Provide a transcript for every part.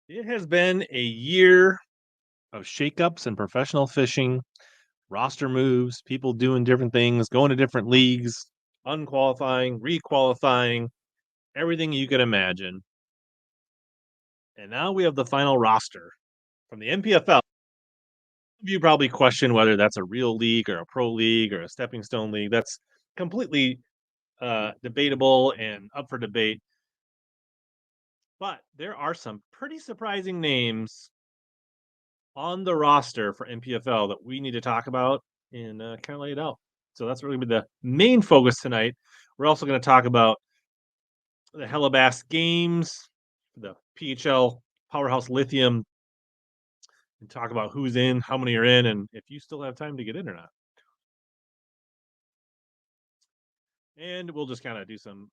It has been a year of shakeups in professional fishing, roster moves, people doing different things, going to different leagues, unqualifying, requalifying, everything you could imagine. And now we have the final roster from the NPFL. You probably question whether that's a real league or a pro league or a stepping stone league. That's completely debatable and up for debate. But there are some pretty surprising names on the roster for NPFL that we need to talk about and kind of lay it out. So that's really the main focus tonight. We're also going to talk about the HellaBass games, the PHL Powerhouse Lithium, and talk about who's in, how many are in, and if you still have time to get in or not. And we'll just kind of do some,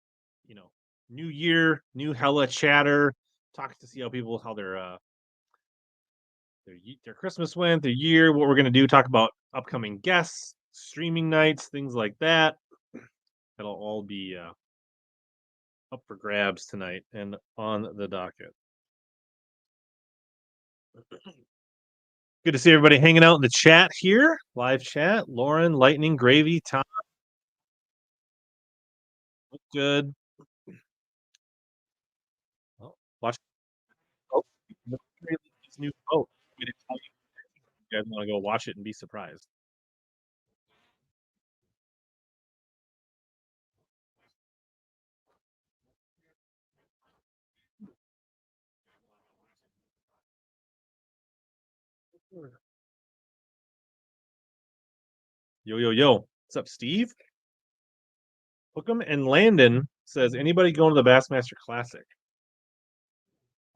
new year, new Hella chatter, talk to see how people how their Christmas went, their year, what we're going to do, talk about upcoming guests, streaming nights, things like that. That'll all be up for grabs tonight and on the docket. Good to see everybody hanging out in the chat here. Live chat. Lauren, Lightning, Gravy, Tom. Look good. Oh, watch. Oh, this new boat. We didn't tell you. You guys want to go watch it and be surprised. Yo, yo, yo. What's up, Steve? Hookem and Landon says, anybody going to the Bassmaster Classic?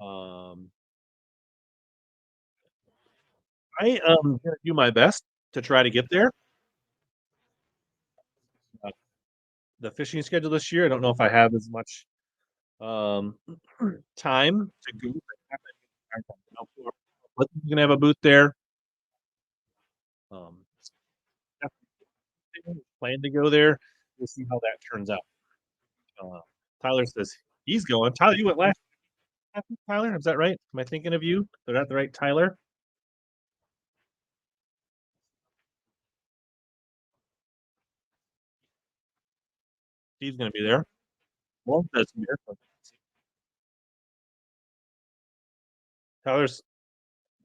Um, I am going to do my best to try to get there. Uh, the fishing schedule this year, I don't know if I have as much um, time to go. We're going to have a booth there. Um, plan to go there. We'll see how that turns out. Uh, Tyler says he's going. Tyler, you went last. Tyler, is that right? Am I thinking of you? Is that the right Tyler? Steve's going to be there. Well, that's weird. Tyler's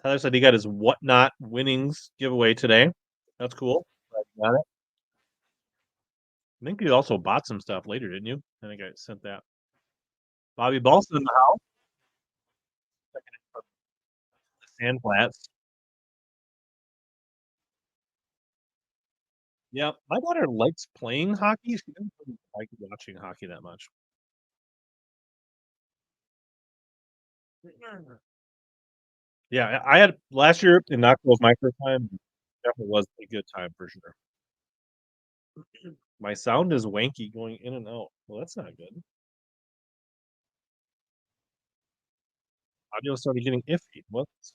Tyler said he got his whatnot winnings giveaway today. That's cool. Got it. I think you also bought some stuff later, didn't you? I think I sent that. Bobby Balson in the house. The Sandflats. Yeah, my daughter likes playing hockey. She doesn't really like watching hockey that much. Yeah, I had last year in Knoxville was my first time. Definitely was a good time for sure. My sound is wanky going in and out. Well, that's not good. Audio started getting iffy. Let's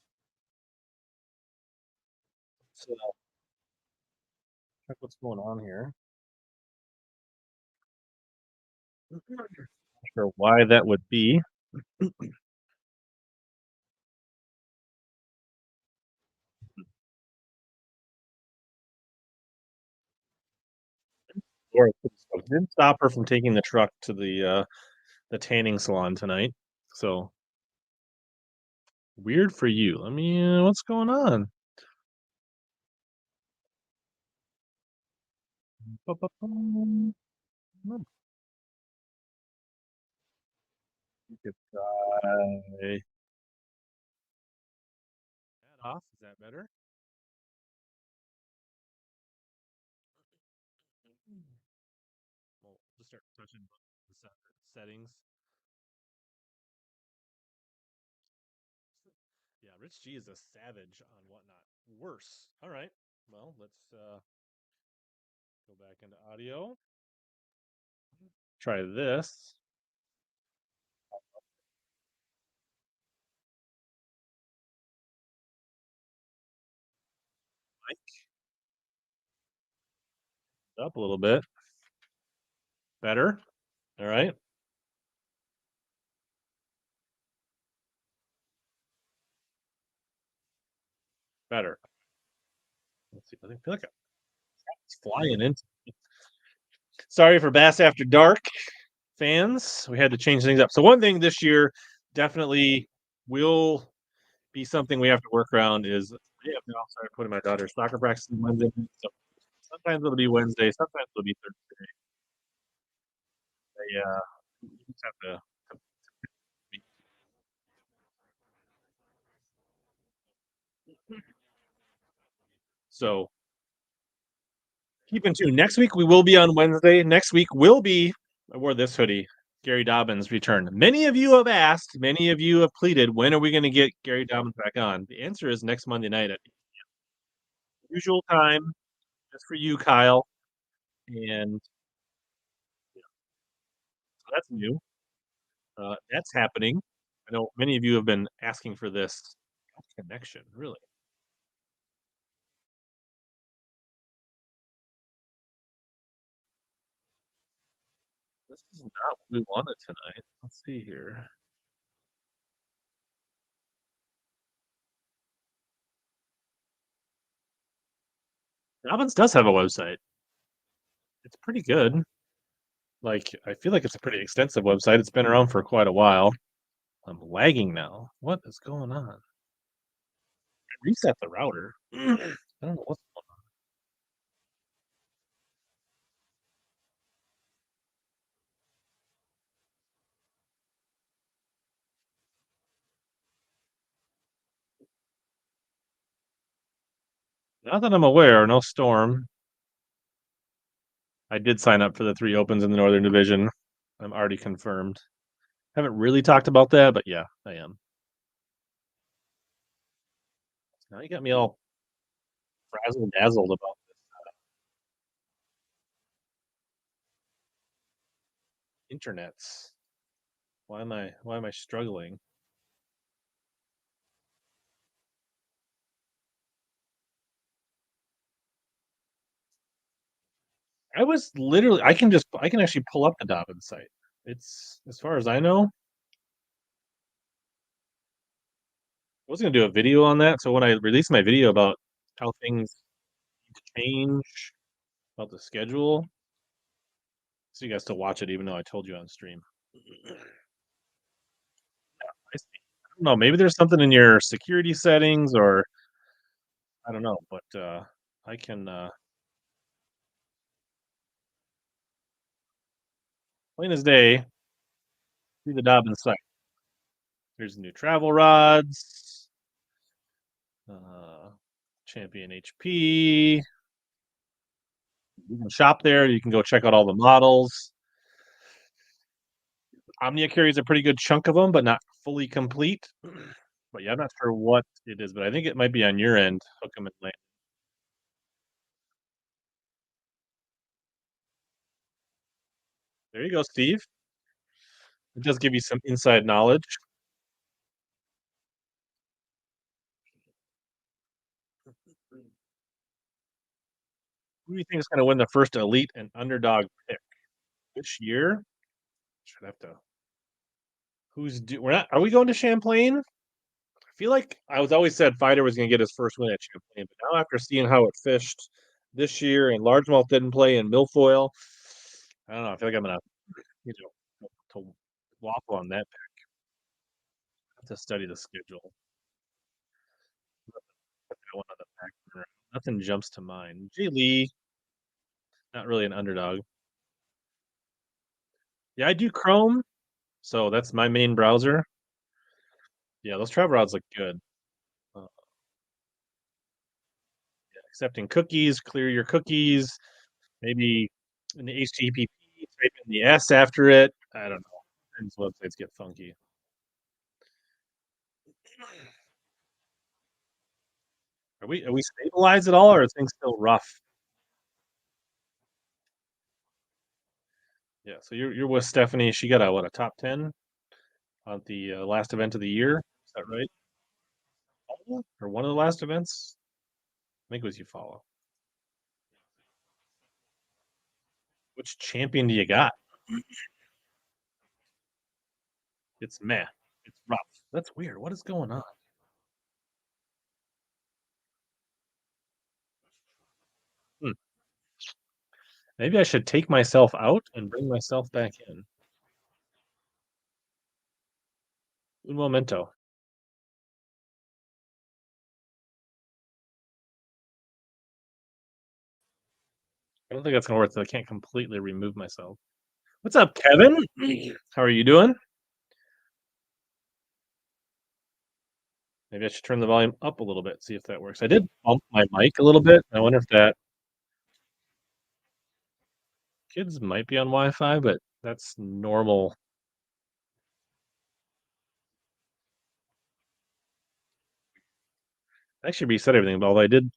check what's going on here. Not sure why that would be. Or it didn't stop her from taking the truck to the tanning salon tonight. So weird for you. Let me. What's going on? Ba-ba-bum. Hmm, you could try that off. Is that better? Well, just start touching the settings. Yeah, Rich G is a savage on whatnot. Worse. All right. Well, let's go back into audio. Try this. Up a little bit. Better. All right. Better. Let's see. I feel like it's flying in. Sorry for Bass After Dark fans. We had to change things up. So one thing this year definitely will be something we have to work around is yeah, I'll start putting my daughter's soccer practice on Wednesday. So sometimes it'll be Wednesday, sometimes it'll be Thursday. You just have to. So keep in tune. Next week we will be on Wednesday. Next week will be. I wore this hoodie. Gary Dobbins return. Many of you have asked. Many of you have pleaded. When are we going to get Gary Dobbins back on? The answer is next Monday night at usual time, just for you, Kyle. And so that's new. That's happening. I know many of you have been asking for this connection. Really, this is not what we wanted tonight. Let's see here. Dobbins does have a website. It's pretty good. Like, I feel like it's a pretty extensive website. It's been around for quite a while. I'm lagging now. What is going on? Reset the router. I don't know what's going on. Not that I'm aware, no storm. I did sign up for the 3 opens in the Northern Division. I'm already confirmed. Haven't really talked about that, but yeah, I am. Now you got me all frazzled dazzled about internets. Why am I struggling? I can actually pull up the Dobbins site. It's as far as I know, I was gonna do a video on that. So when I release my video about how things change about the schedule, so you guys still watch it even though I told you on stream. I see. I don't know, maybe there's something in your security settings or I don't know, but I can plain as day see the Dobbins site. There's new travel rods, uh, Champion HP. You can shop there. You can go check out all the models. Omnia carries a pretty good chunk of them, but not fully complete. But yeah, I'm not sure what it is, but I think it might be on your end. Hook 'em and land. There you go, Steve. It does give you some inside knowledge. Who do you think is going to win the first elite and underdog pick this year? Should have to. We're not. Are we going to Champlain? I feel like I was always said Fighter was going to get his first win at Champlain, but now after seeing how it fished this year and largemouth didn't play in milfoil, I don't know. I feel like I'm gonna, you know, to waffle on that. Have to study the schedule. Put that one on the back burner. Nothing jumps to mind. Jay Lee, not really an underdog. Yeah, I do Chrome, so that's my main browser. Yeah, those travel rods look good. Uh, yeah, accepting cookies, clear your cookies. Maybe in the HTTP, type in the S after it. I don't know. Sometimes websites get funky. Are we stabilized at all, or are things still rough? Yeah. So you're with Stephanie. She got a top 10 on the last event of the year. Is that right? Or one of the last events? I think it was you follow. Which champion do you got? It's meh. It's rough. That's weird. What is going on? Maybe I should take myself out and bring myself back in. Un momento. I don't think that's gonna work, so I can't completely remove myself. What's up, Kevin? How are you doing? Maybe I should turn the volume up a little bit, see if that works. I did bump my mic a little bit. I wonder if that kids might be on Wi-Fi, but that's normal. I actually reset everything, but although I did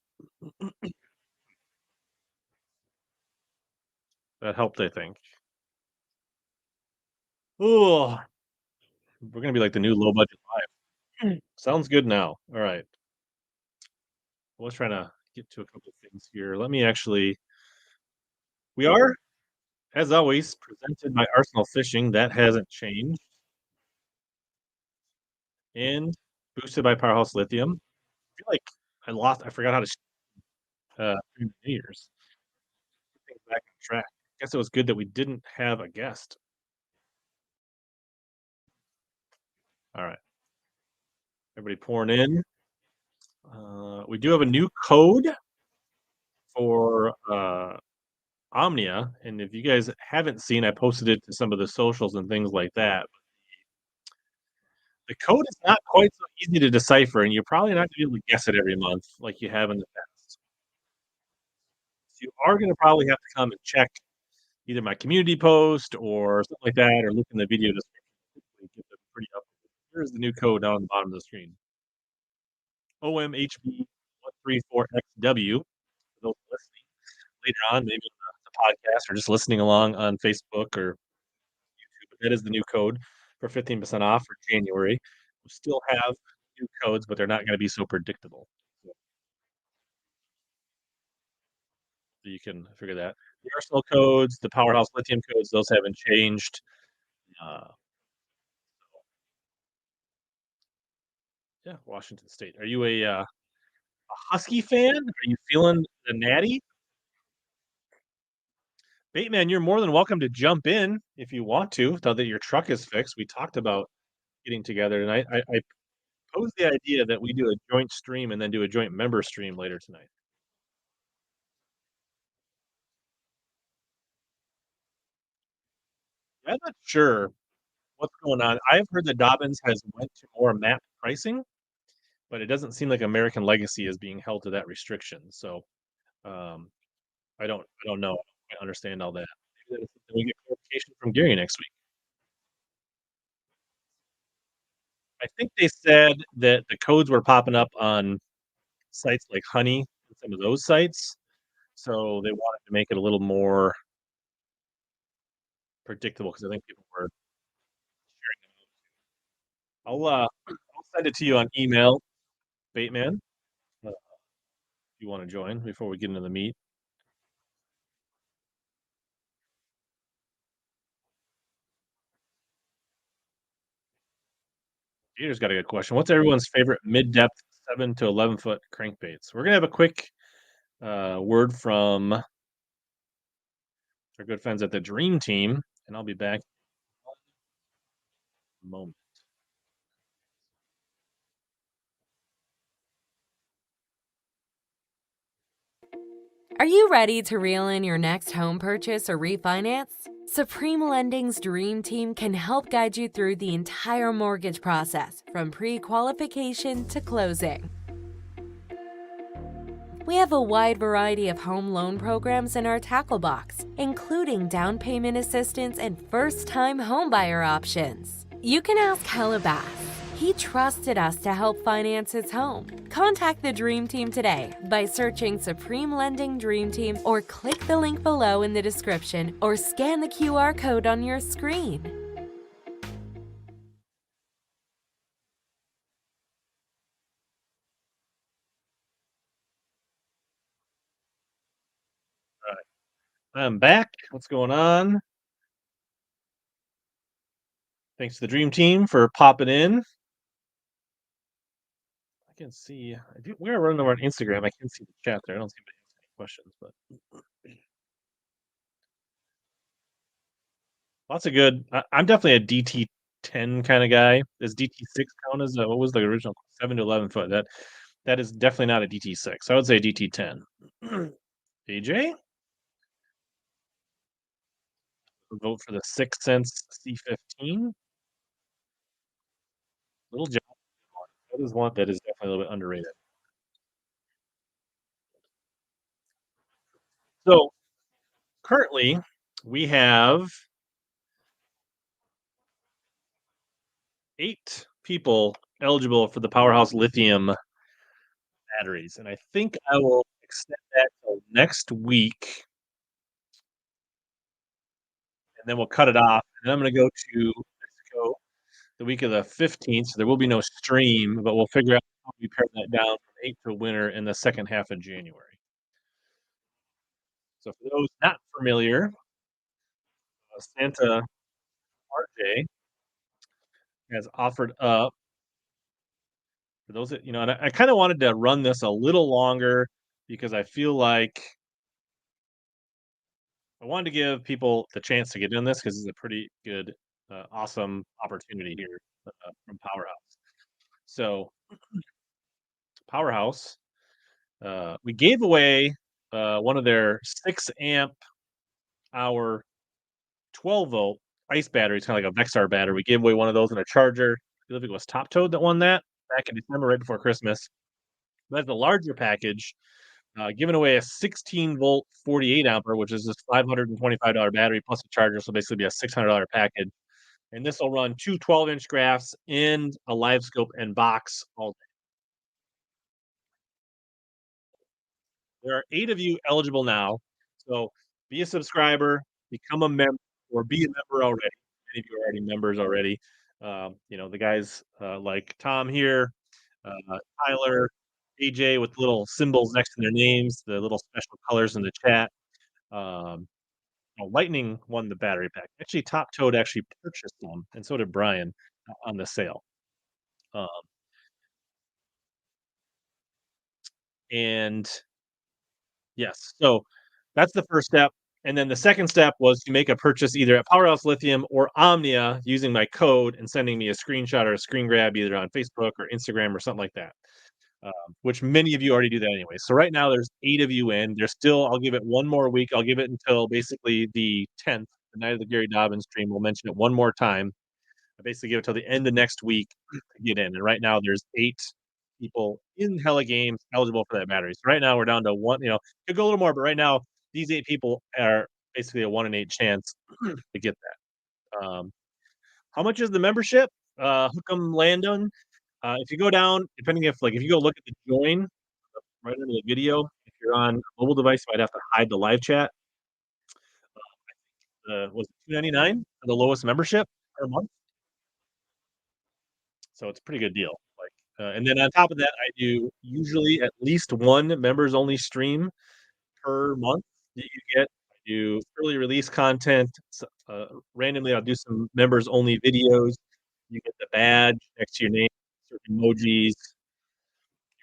that helped, I think. Ooh, we're gonna be like the new low budget live. Sounds good now. All right. I was trying to get to a couple of things here. Let me actually we are, as always, presented by Arsenal Fishing. That hasn't changed. And boosted by Powerhouse Lithium. I feel like I forgot how to stream the New Year's. Get things back on track. Guess it was good that we didn't have a guest. All right. Everybody pouring in. We do have a new code for Omnia, and if you guys haven't seen, I posted it to some of the socials and things like that. The code is not quite so easy to decipher, and you're probably not gonna be able to guess it every month like you have in the past. So you are gonna probably have to come and check either my community post or something like that, or look in the video description. Get them pretty up. Here's the new code down on the bottom of the screen. OMHB134XW for those listening later on, maybe on the podcast or just listening along on Facebook or YouTube. But that is the new code for 15% off for January. We still have new codes, but they're not gonna be so predictable. So you can figure that. The Arsenal codes, the Powerhouse Lithium codes, those haven't changed. Uh, yeah, Washington State. Are you a Husky fan? Are you feeling the Natty? Bateman, you're more than welcome to jump in if you want to, now that your truck is fixed. We talked about getting together tonight. I posed the idea that we do a joint stream and then do a joint member stream later tonight. I'm not sure what's going on. I've heard that Dobbins has went to more map pricing, but it doesn't seem like American Legacy is being held to that restriction. So um, I don't know. I understand all that. Maybe that's something we get clarification from Gary next week. I think they said that the codes were popping up on sites like Honey and some of those sites, so they wanted to make it a little more predictable because I think people were sharing them. I'll send it to you on email, Bateman, if you wanna join before we get into the meat. Peter's got a good question. What's everyone's favorite mid-depth 7 to 11-foot crankbaits? We're gonna have a quick, word from our good friends at the Dream Team, and I'll be back in a moment. Are you ready to reel in your next home purchase or refinance? Supreme Lending's Dream Team can help guide you through the entire mortgage process, from pre-qualification to closing. We have a wide variety of home loan programs in our tackle box, including down payment assistance and first-time homebuyer options. You can ask HellaBass. He trusted us to help finance his home. Contact the Dream Team today by searching Supreme Lending Dream Team or click the link below in the description or scan the QR code on your screen. Alright, I'm back. What's going on? Thanks to the Dream Team for popping in. I can see we are running over on Instagram. I can see the chat there. I don't see anybody asking any questions, but Lots of good. I'm definitely a DT10 kind of guy. Does DT6 count as what was the original 7 to 11 foot? That is definitely not a DT6. I would say DT10. AJ, vote for the 6 cents C15. Little John. That is one that is definitely a little bit underrated. So currently, we have 8 people eligible for the Powerhouse lithium batteries, and I think I will extend that till next week, and then we'll cut it off. And I'm going to go to Mexico the week of the 15th, so there will be no stream, but we'll figure out how we pare that down from 8 to winter in the second half of January. So for those not familiar, Santa RJ has offered up for those that and I kind of wanted to run this a little longer because I feel like I wanted to give people the chance to get in this because it's a pretty good, awesome opportunity here from Powerhouse. So Powerhouse, we gave away one of their 6 amp hour 12-volt ice batteries, kind of like a Vexar battery. We gave away one of those and a charger. I believe it was Top Toad that won that back in December, right before Christmas. That's the larger package, giving away a 16-volt 48 ampere, which is this $525 battery plus a charger. So basically, be a $600 package. And this will run two 12-inch graphs and a live scope and box all day. There are 8 of you eligible now. So be a subscriber, become a member, or be a member already. Many of you are already members already. The guys like Tom here, Tyler, AJ with little symbols next to their names, the little special colors in the chat. Um, Lightning won the battery pack. Actually, Top Toad actually purchased one, and so did Brian on the sale. Um, and Yes. So that's the first step. And then the second step was to make a purchase either at Powerhouse Lithium or Omnia using my code and sending me a screenshot or a screen grab either on Facebook or Instagram or something like that, which many of you already do that anyway. So right now there's 8 of you in. There's still, I'll give it one more week. I'll give it until basically the 10th, the night of the Gary Dobbins stream. We'll mention it one more time. I basically give it till the end of next week to get in. And right now there's 8 people in Hella Games eligible for that battery. So right now we're down to one. Could go a little more, but right now these 8 people are basically a 1 in 8 chance to get that. How much is the membership? Hook'em Landon. If you go down, depending if you go look at the join right under the video, if you're on a mobile device, you might have to hide the live chat. Was it $2.99 for the lowest membership per month? So it's a pretty good deal. And then on top of that, I do usually at least one members only stream per month that you get. I do early release content. Randomly, I'll do some members only videos. You get the badge next to your name, certain emojis,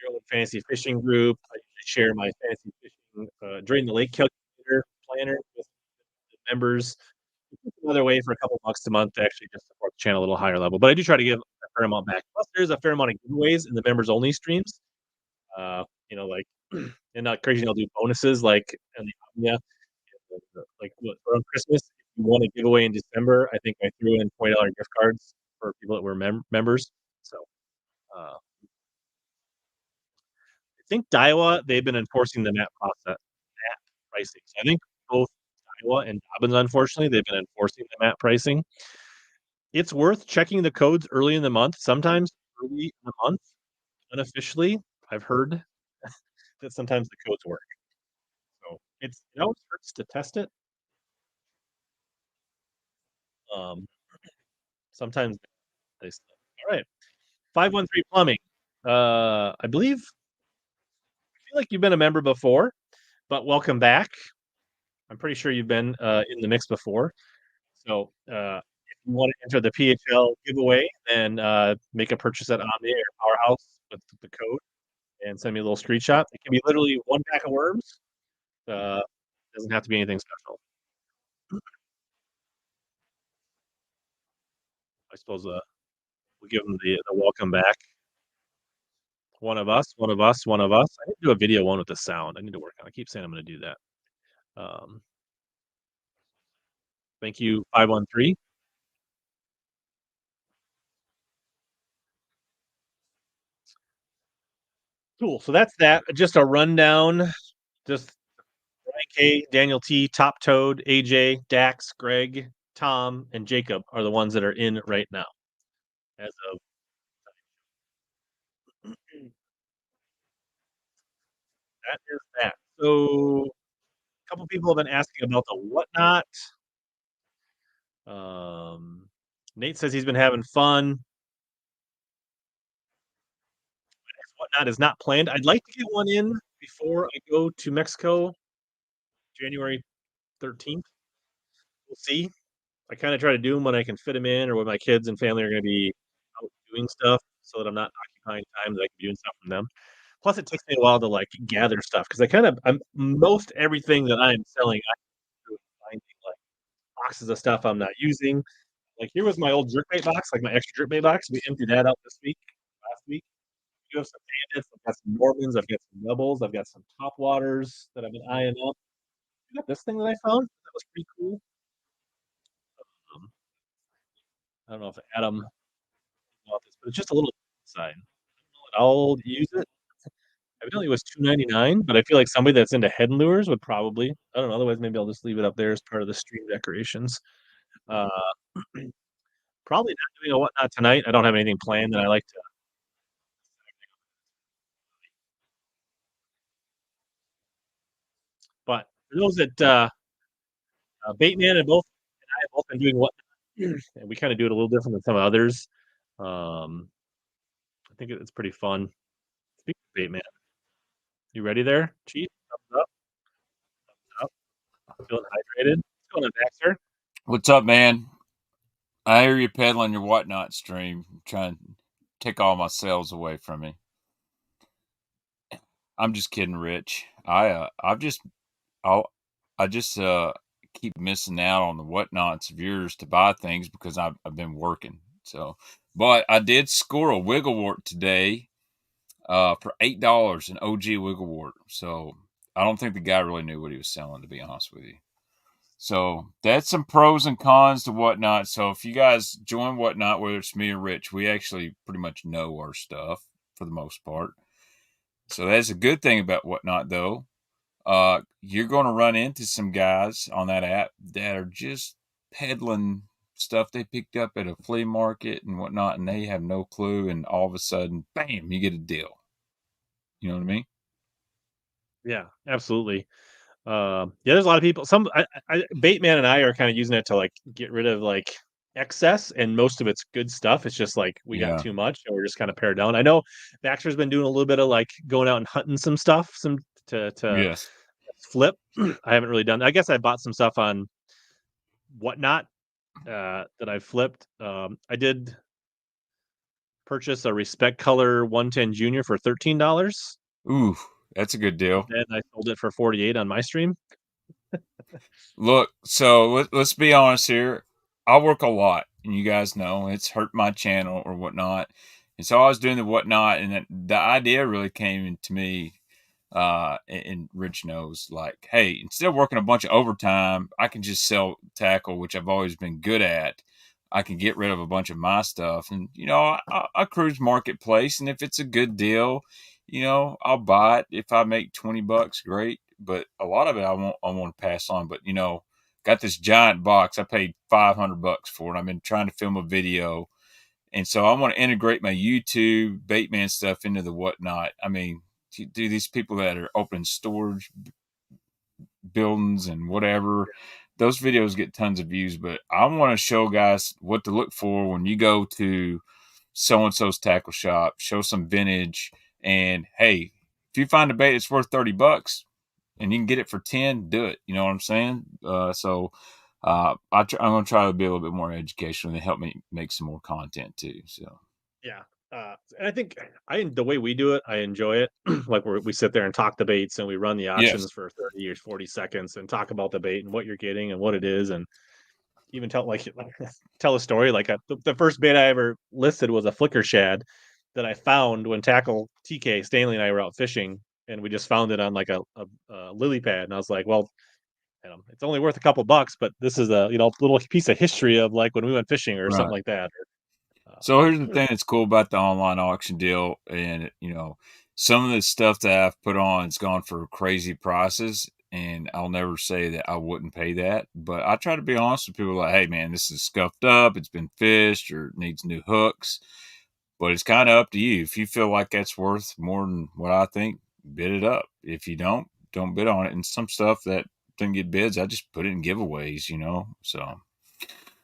your own fantasy fishing group. I usually share my fantasy fishing during the lake calculator planner with the members. It's another way for a couple bucks a month to actually just support the channel a little higher level. But I do try to give a fair amount back. Plus, there's a fair amount of giveaways in the members only streams. Like, and not crazy. I'll do bonuses like in the Omnia, like around Christmas. If you want a giveaway in December, I think I threw in $20 gift cards for people that were members. So I think Daiwa, they've been enforcing the MAP pricing. So I think both Daiwa and Dobbins, unfortunately, they've been enforcing the MAP pricing. It's worth checking the codes early in the month. Sometimes early in the month, unofficially, I've heard that sometimes the codes work. So it always hurts to test it. Um, Sometimes they say, all right, 513 plumbing. I feel like you've been a member before, but welcome back. I'm pretty sure you've been in the mix before. So if you want to enter the PHL giveaway, then make a purchase at Omni or Powerhouse with the code and send me a little screenshot. It can be literally one pack of worms. Doesn't have to be anything special. I suppose we'll give them the welcome back. One of us, one of us, one of us. I need to do a video one with the sound. I need to work on it. I keep saying I'm gonna do that. Um, thank you, 513. Cool. So that's that. Just a rundown. Just Brian K, Daniel T, Top Toad, AJ, Dax, Greg, Tom, and Jacob are the ones that are in right now. As of that is that. So a couple people have been asking about the whatnot. Nate says he's been having fun. Whatnot is not planned. I'd like to get one in before I go to Mexico, January 13th. We'll see. I kind of try to do them when I can fit them in, or when my kids and family are going to be out doing stuff, so that I'm not occupying time that I can be doing stuff from them. Plus, it takes me a while to like gather stuff because I'm most everything that I'm selling. I'm finding like boxes of stuff I'm not using. Like here was my old jerkbait box, like my extra jerkbait box. We emptied that out this week, last week. You have some bandits. I've got some Normans. I've got some doubles. I've got some top waters that I've been eyeing up. You got this thing that I found that was pretty cool. Um, I don't know if Adam bought this, but it's just a little sign. I'll use it. Evidently, it was $2.99, but I feel like somebody that's into head and lures would probably. I don't know. Otherwise, maybe I'll just leave it up there as part of the stream decorations. Uh, probably not doing a whatnot tonight. I don't have anything planned, and I like to. But for those that Bateman and I have both been doing whatnot, and we kind of do it a little different than some others. Um, I think it's pretty fun. Speaking of Bateman, you ready there, Chief? Thumbs up, up. Feeling hydrated? What's going on, Baxter? What's up, man? I hear you peddling your whatnot stream, trying to take all my sales away from me. I'm just kidding, Rich. I'll, I just keep missing out on the whatnots of yours to buy things because I've been working. So, but I did score a wigglewort today, for $8, an OG wigglewort. So I don't think the guy really knew what he was selling, to be honest with you. So that's some pros and cons to Whatnot. So if you guys join Whatnot, whether it's me or Rich, we actually pretty much know our stuff for the most part. So that's a good thing about Whatnot, though. You're going to run into some guys on that app that are just peddling stuff they picked up at a flea market and whatnot, and they have no clue. And all of a sudden, bam, you get a deal. You know what I mean? Yeah, absolutely. Yeah, there's a lot of people. Bateman and I are kind of using it to like get rid of like excess, and most of it's good stuff. It's just like we got Yeah. too much, and we're just kind of pared down. I know Baxter's been doing a little bit of like going out and hunting some stuff, some to Yes. flip. I haven't really done. I guess I bought some stuff on Whatnot that I flipped. I did purchase a Respect Color 110 Junior for $13. Ooh, that's a good deal. Then I sold it for 48 on my stream. Look, so let's be honest here. I work a lot, and you guys know it's hurt my channel or whatnot. And so I was doing the whatnot, and the idea really came to me. And Rich knows, like, hey, instead of working a bunch of overtime, I can just sell tackle, which I've always been good at. I can get rid of a bunch of my stuff, and I cruise marketplace, and if it's a good deal, I'll buy it. If I make $20, great. But a lot of it I want to pass on. But got this giant box. I paid $500 for it. I've been trying to film a video, and so I want to integrate my YouTube Bateman stuff into the whatnot. I mean, do these people that are opening storage buildings and whatever, those videos get tons of views. But I want to show guys what to look for when you go to so and so's tackle shop. Show some vintage, and hey, if you find a bait that's worth $30 and you can get it for 10, do it. You know what I'm saying? I'm gonna try to be a little bit more educational and help me make some more content too. So Yeah. And I think the way we do it, I enjoy it. Like we sit there and talk the baits, and we run the yes, auctions for 30 or 40 seconds and talk about the bait and what you're getting and what it is. And even tell a story. Like the first bait I ever listed was a flicker shad that I found when Tackle TK Stanley and I were out fishing, and we just found it on like a lily pad, and I was like, well, it's only worth a couple bucks, but this is a little piece of history of like when we went fishing or something Right. like that. So here's the thing that's cool about the online auction deal, and some of the stuff that I've put on has gone for crazy prices, and I'll never say that I wouldn't pay that. But I try to be honest with people, like, hey man, this is scuffed up, it's been fished, or needs new hooks. But it's kind of up to you. If you feel like that's worth more than what I think, bid it up. If you don't bid on it. And some stuff that didn't get bids, I just put it in giveaways. So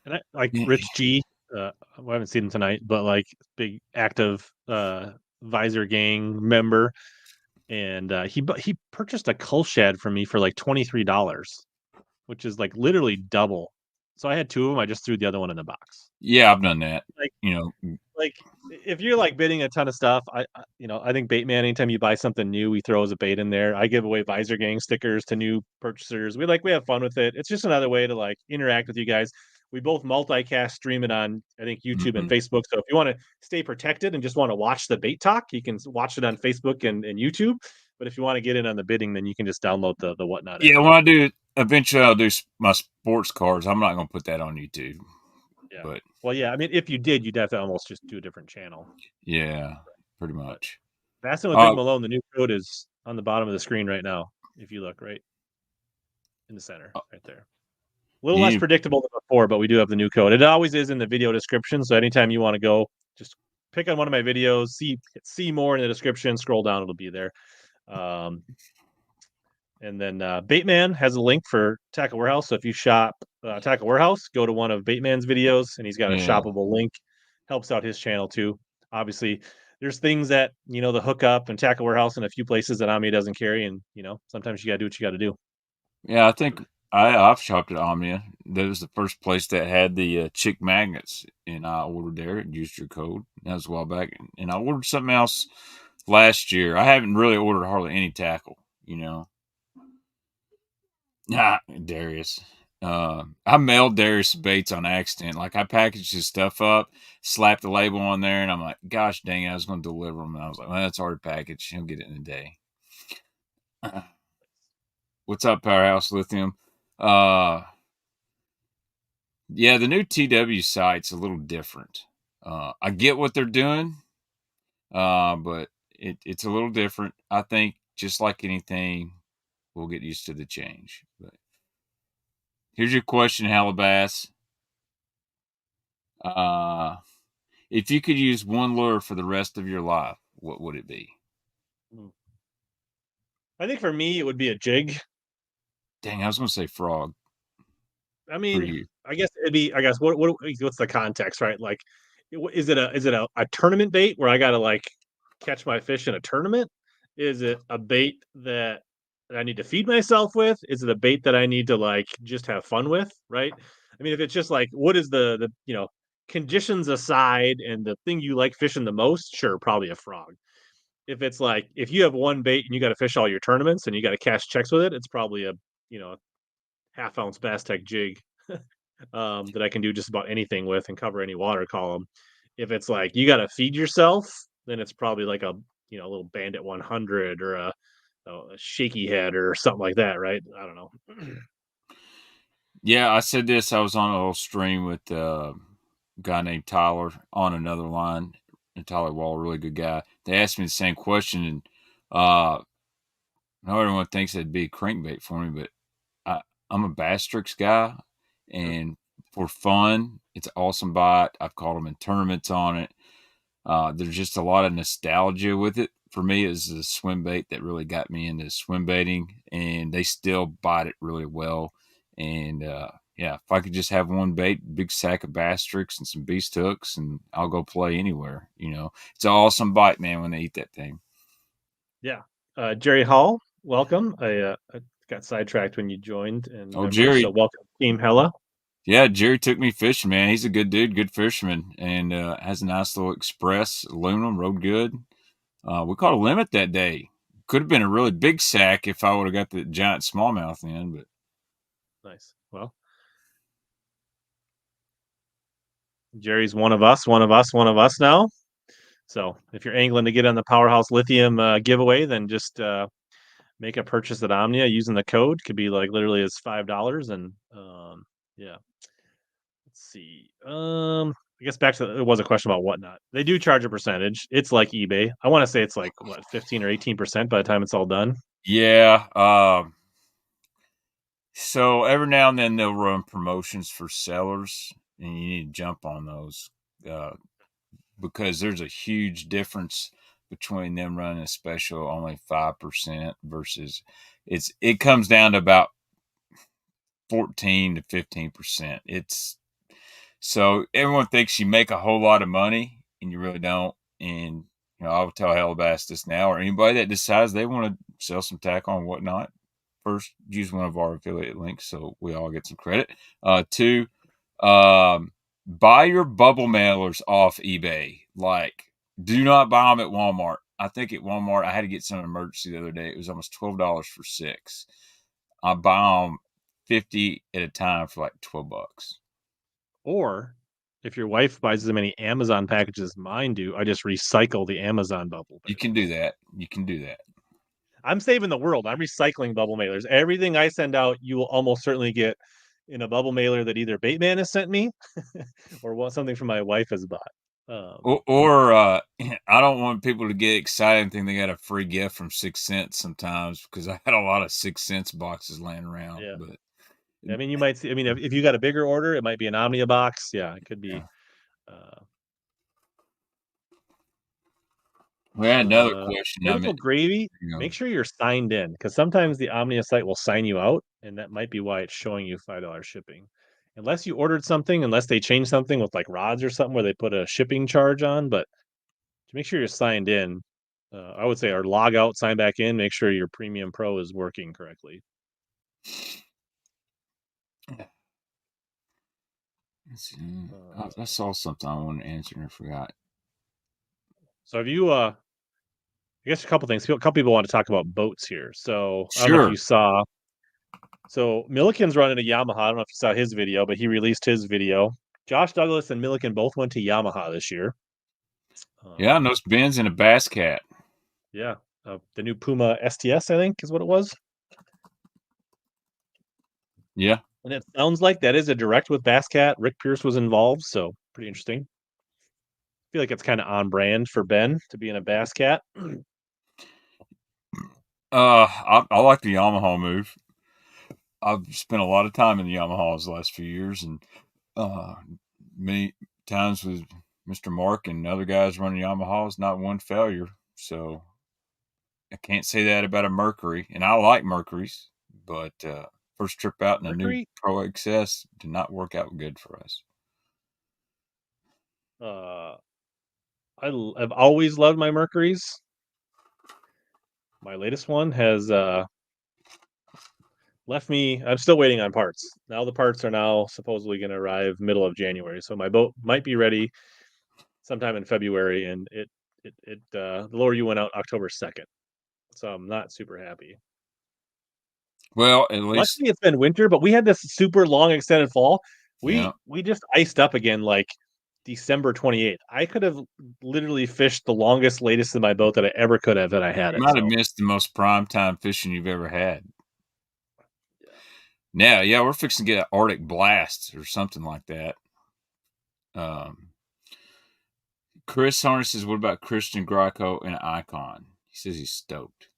And like yeah, Rich G, I haven't seen him tonight, but like big active Visor Gang member, and he purchased a cull shad from me for like $23, which is like literally double. So I had two of them. I just threw the other one in the box. yeah, I've done that. Like You know, like if you're like bidding a ton of stuff, I think Bait Man, anytime you buy something new, he throws a bait in there. I give away Visor Gang stickers to new purchasers. We have fun with it. It's just another way to like interact with you guys. We both multicast stream it on, I think, YouTube and mhm. Facebook. So if you want to stay protected and just want to watch the bait talk, you can watch it on Facebook and YouTube. But if you want to get in on the bidding, then you can just download the Whatnot Yeah, app. when I do eventually, I'll do my sports cards. I'm not going to put that on YouTube, Yeah. but Well, yeah. I mean, if you did, you'd have to almost just do a different channel. yeah, pretty But much. Bassin with Big Uh, Malone, the new code is on the bottom of the screen right now. If you look right in the center, right there. A little less you, predictable than before, but we do have the new code. It always is in the video description. So anytime you want to go, just pick on one of my videos, see more in the description, scroll down, it'll be there. Um, and then Baitman has a link for Tackle Warehouse. So if you shop Tackle Warehouse, go to one of Baitman's videos, and he's got a yeah, shoppable link. Helps out his channel too. Obviously, there's things that the hookup and Tackle Warehouse in a few places that Ami doesn't carry, and sometimes you got to do what you got to do. yeah. I think I've shopped at Omnia. That was the first place that had the chick magnets, and I ordered there and used your code. That was a while back, and I ordered something else last year. I haven't really ordered hardly any tackle. Nah, Darius. I mailed Darius baits on accident. Like I packaged his stuff up, slapped the label on there, and I'm like, "Gosh dang it, I was going to deliver them." And I was like, "Well, it's already packaged. He'll get it in a day." What's up, Powerhouse Lithium? Uh, yeah, the new TW site's a little different. I get what they're doing, but it's a little different. I think just like anything, we'll get used to the change. But here's your question, HellaBass. Uh, if you could use one lure for the rest of your life, what would it be? Mm. I think for me, it would be a jig. Dang, I was going to say frog I for mean, you. I guess it'd be. I guess what's the context, right? Like, is it a tournament bait where I got to like catch my fish in a tournament? Is it a bait that I need to feed myself with? Is it a bait that I need to like just have fun with? Right? I mean, if it's just like, what is the conditions aside and the thing you like fishing the most? Sure, probably a frog. If it's like if you have one bait and you got to fish all your tournaments and you got to cash checks with it, it's probably a half-ounce Bass Tech jig that I can do just about anything with and cover any water column. If it's like you got to feed yourself, then it's probably like a little Bandit 100 or a shaky head or something like that, right? I don't know. Yeah, I said this. I was on a little stream with a guy named Tyler on another line. And Tyler Wall, really good guy. They asked me the same question, and uh, not everyone thinks it'd be a crankbait for me, but I'm a Bass Tricks guy, Sure. and for fun, it's an awesome bite. I've caught them in tournaments on it. There's just a lot of nostalgia with it. For me, it's the swim bait that really got me into swim baiting, and they still bite it really well. And yeah, if I could just have one bait, big sack of bass tricks and some beast hooks, and I'll go play anywhere. It's an awesome bite, man, when they eat that thing. Yeah. Jerry Hall, welcome. I got sidetracked when you joined and Oh, member, so Jerry, welcome, Team Hella. yeah, Jerry took me fishing, man. He's a good dude, good fisherman, and has a nice little express aluminum, rode good. We caught a limit that day. Could have been a really big sack if I would have got the giant smallmouth in, but Nice. Well, Jerry's one of us, one of us, one of us now. So if you're angling to get on the Powerhouse Lithium giveaway, then just make a purchase at Omnia using the code. Could be like literally as $5, and yeah. Let's see. I guess back to it was a question about whatnot. They do charge a percentage. It's like eBay. I want to say it's like what 15 or 18% by the time it's all done. Yeah. So every now and then they'll run promotions for sellers, and you need to jump on those because there's a huge difference between them running a special only 5% versus it comes down to about 14 to 15%. It's so everyone thinks you make a whole lot of money and you really don't. And I will tell HellaBass this now, or anybody that decides they want to sell some tackle and whatnot. First, use one of our affiliate links so we all get some credit. Two, buy your bubble mailers off eBay. Like, do not buy them at Walmart. I think at Walmart, I had to get some emergency the other day. It was almost $12 for 6. I buy them 50 at a time for like $12. Or if your wife buys as many Amazon packages as mine do, I just recycle the Amazon bubble. You can do that. You can do that. I'm saving the world. I'm recycling bubble mailers. Everything I send out, you will almost certainly get in a bubble mailer that either Bateman has sent me or something from my wife has bought. Or I don't want people to get excited and think they got a free gift from 6 cents sometimes because I had a lot of 6 cents boxes laying around. Yeah. But I mean, you might see. I mean, if you got a bigger order, it might be an Omnia box. Yeah, it could be. We had another question. Beautiful gravy. Make sure you're signed in because sometimes the Omnia site will sign you out, and that might be why it's showing you $5 shipping. Unless you ordered something, unless they changed something with like rods or something where they put a shipping charge on, but to make sure you're signed in, I would say or log out, sign back in, make sure your Premium Pro is working correctly. I saw something I wanted to answer and I forgot. So have you I guess a couple things. A couple people want to talk about boats here. So I don't know if Sure. you saw. So Milliken's running a Yamaha. I don't know if you saw his video, but he released his video. Josh Douglas and Milliken both went to Yamaha this year. Yeah, and those Ben's in a Bass Cat. Yeah, the new Puma STS, I think, is what it was. Yeah. And it sounds like that is a direct with Bass Cat. Rick Pierce was involved, so pretty interesting. I feel like it's kind of on brand for Ben to be in a Bass Cat. I like the Yamaha move. I've spent a lot of time in the Yamahas the last few years, and many times with Mr. Mark and other guys running Yamahas, not one failure. So I can't say that about a Mercury, and I like Mercuries, but first trip out in a new Pro XS did not work out good for us. I've always loved my Mercuries. My latest one has left me. I'm still waiting on parts. Now the parts are now supposedly going to arrive middle of January, so my boat might be ready sometime in February, and the lower you went out October 2nd. So I'm not super happy. Well, at least luckily it's been winter, but we had this super long extended fall. We just iced up again like December 28th. I could have literally fished the longest, latest in my boat that I ever could have, and I had it. You might have missed the most prime time fishing you've ever had. Now, yeah, we're fixing to get an Arctic blast or something like that. Chris Harness says, what about Christian Greco and Icon? He says he's stoked.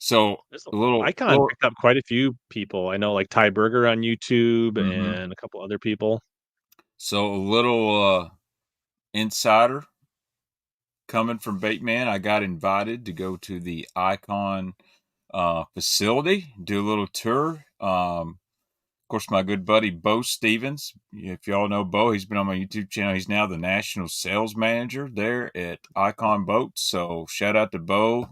So a little Icon picked up quite a few people. I know like Ty Berger on YouTube and a couple other people. So a little insider coming from Bateman. I got invited to go to the Icon facility, do a little tour. Of course, my good buddy Bo Stevens. If y'all know Bo, he's been on my YouTube channel. He's now the national sales manager there at Icon Boats. So shout out to Bo.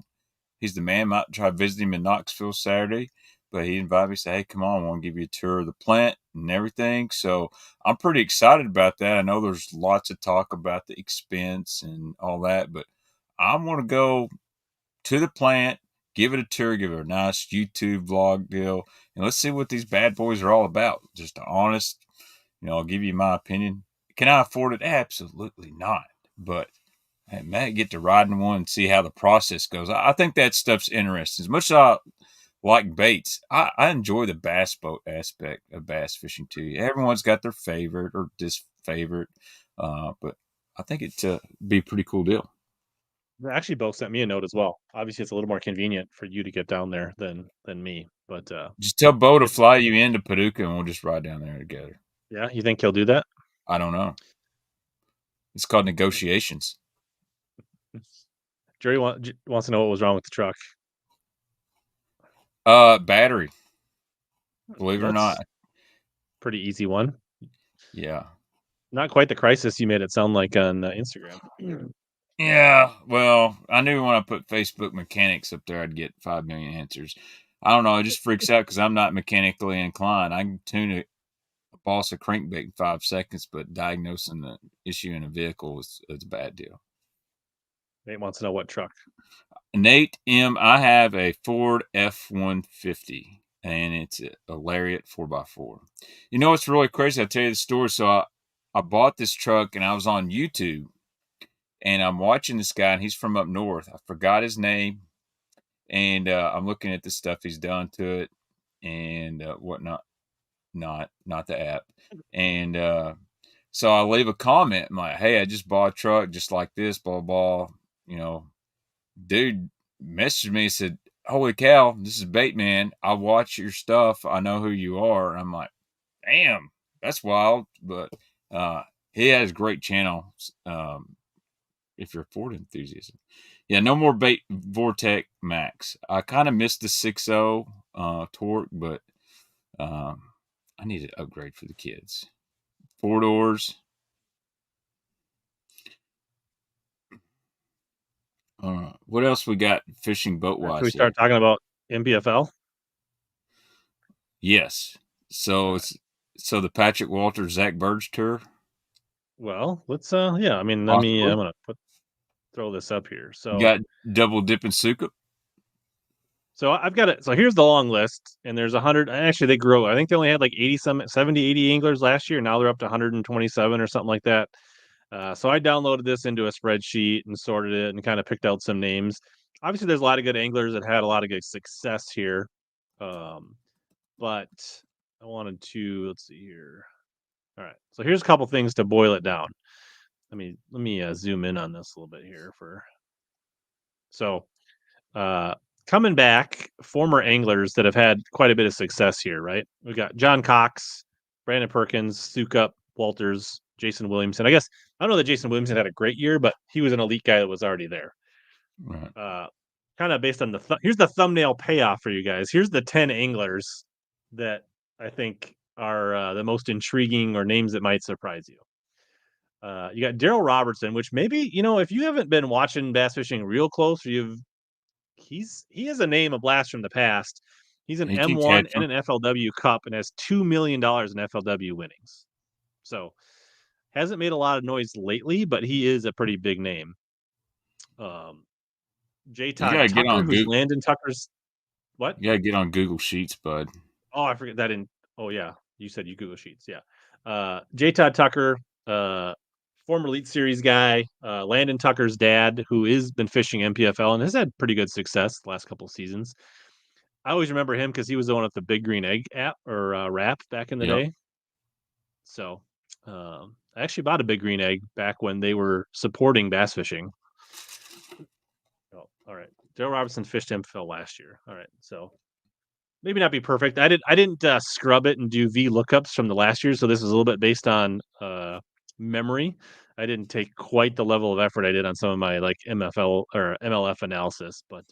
He's the man. Might try to visit him in Knoxville Saturday, but he invited me. Said, "Hey, come on, I want to give you a tour of the plant and everything." So I'm pretty excited about that. I know there's lots of talk about the expense and all that, but I want to go to the plant, give it a tour, give it a nice YouTube vlog deal, and let's see what these bad boys are all about. Just an honest I'll give you my opinion. Can I afford it? Absolutely not. But I might get to ride in one and see how the process goes. I think that stuff's interesting. As much as I like baits, I enjoy the bass boat aspect of bass fishing too. Everyone's got their favorite or disfavorite, but I think it'd be a pretty cool deal. Actually, Bo sent me a note as well. Obviously, it's a little more convenient for you to get down there than me. But Just tell Bo to it's fly you into Paducah and we'll just ride down there together. yeah. You think he'll do that? I don't know. It's called negotiations. Jerry wants to know what was wrong with the truck. Battery. Believe it or That's not. pretty easy one. Yeah. Not quite the crisis you made it sound like on Instagram. Yeah. Well, I knew when I put Facebook mechanics up there, I'd get 5 million answers. I don't know. It just freaks out because I'm not mechanically inclined. I can tune a boss a crankbait in 5 seconds, but diagnosing the issue in a vehicle is a bad deal. Nate wants to know what truck. Nate M, I have a Ford F-150, and it's a Lariat 4x4. You know what's really crazy? I'll tell you the story. So I bought this truck, and I was on YouTube, and I'm watching this guy, and he's from up north. I forgot his name, and I'm looking at the stuff he's done to it and whatnot. Not the app. And so I leave a comment. I'm like, hey, I just bought a truck just like this, blah, blah, dude messaged me and said, holy cow, this is Bait Man. I watch your stuff. I know who you are. And I'm like, damn, that's wild. But he has great channel if you're a Ford enthusiast. Yeah, no more Bait Vortec Max. I kind of missed the 6.0 torque, but I need an upgrade for the kids. 4 doors. What else we got fishing boat wise? Should we start talking about NPFL? Yes. So so the Patrick Walter Zach Burge tour. Well, let's yeah. I mean, Possibly. I'm gonna throw this up here. So You got double dipping Suka. So I've got it. So here's the long list, and there's 100. Actually, they grow. I think they only had like 70, 80 anglers last year. Now they're up to 127 or something like that. So I downloaded this into a spreadsheet and sorted it and kind of picked out some names. Obviously, there's a lot of good anglers that had a lot of good success here. But I wanted to, let's see here. All right. So here's a couple things to boil it down. Let me zoom in on this a little bit here coming back, former anglers that have had quite a bit of success here, right? We got John Cox, Brandon Perkins, Sukup, Walters, Jason Williamson. I guess I don't know that Jason Williamson had a great year, but he was an elite guy that was already there. Right. Kind of based on here's the thumbnail payoff for you guys. Here's the 10 anglers that I think are the most intriguing or names that might surprise you. You got Daryl Robertson, which maybe, if you haven't been watching bass fishing real close, or he has a name, a blast from the past. He's an He keeps M1 and hatching. an FLW Cup and has $2 million in FLW winnings. So hasn't made a lot of noise lately, but he is a pretty big name. J. You Todd gotta get Tucker, on who's Google. Landon Tucker's what? You gotta get on Google Sheets, bud. Oh, I forget that oh yeah. You said you Google Sheets, yeah. J. Todd Tucker, former Elite Series guy, Landon Tucker's dad, who has been fishing NPFL and has had pretty good success the last couple of seasons. I always remember him because he was the one with the Big Green Egg app or wrap back in the Yep. day. So I actually bought a Big Green Egg back when they were supporting bass fishing. Oh, all right. Joe Robinson fished NPFL last year. All right, so maybe not be perfect. I didn't scrub it and do V lookups from the last year, so this is a little bit based on memory. I didn't take quite the level of effort I did on some of my like MFL or MLF analysis, but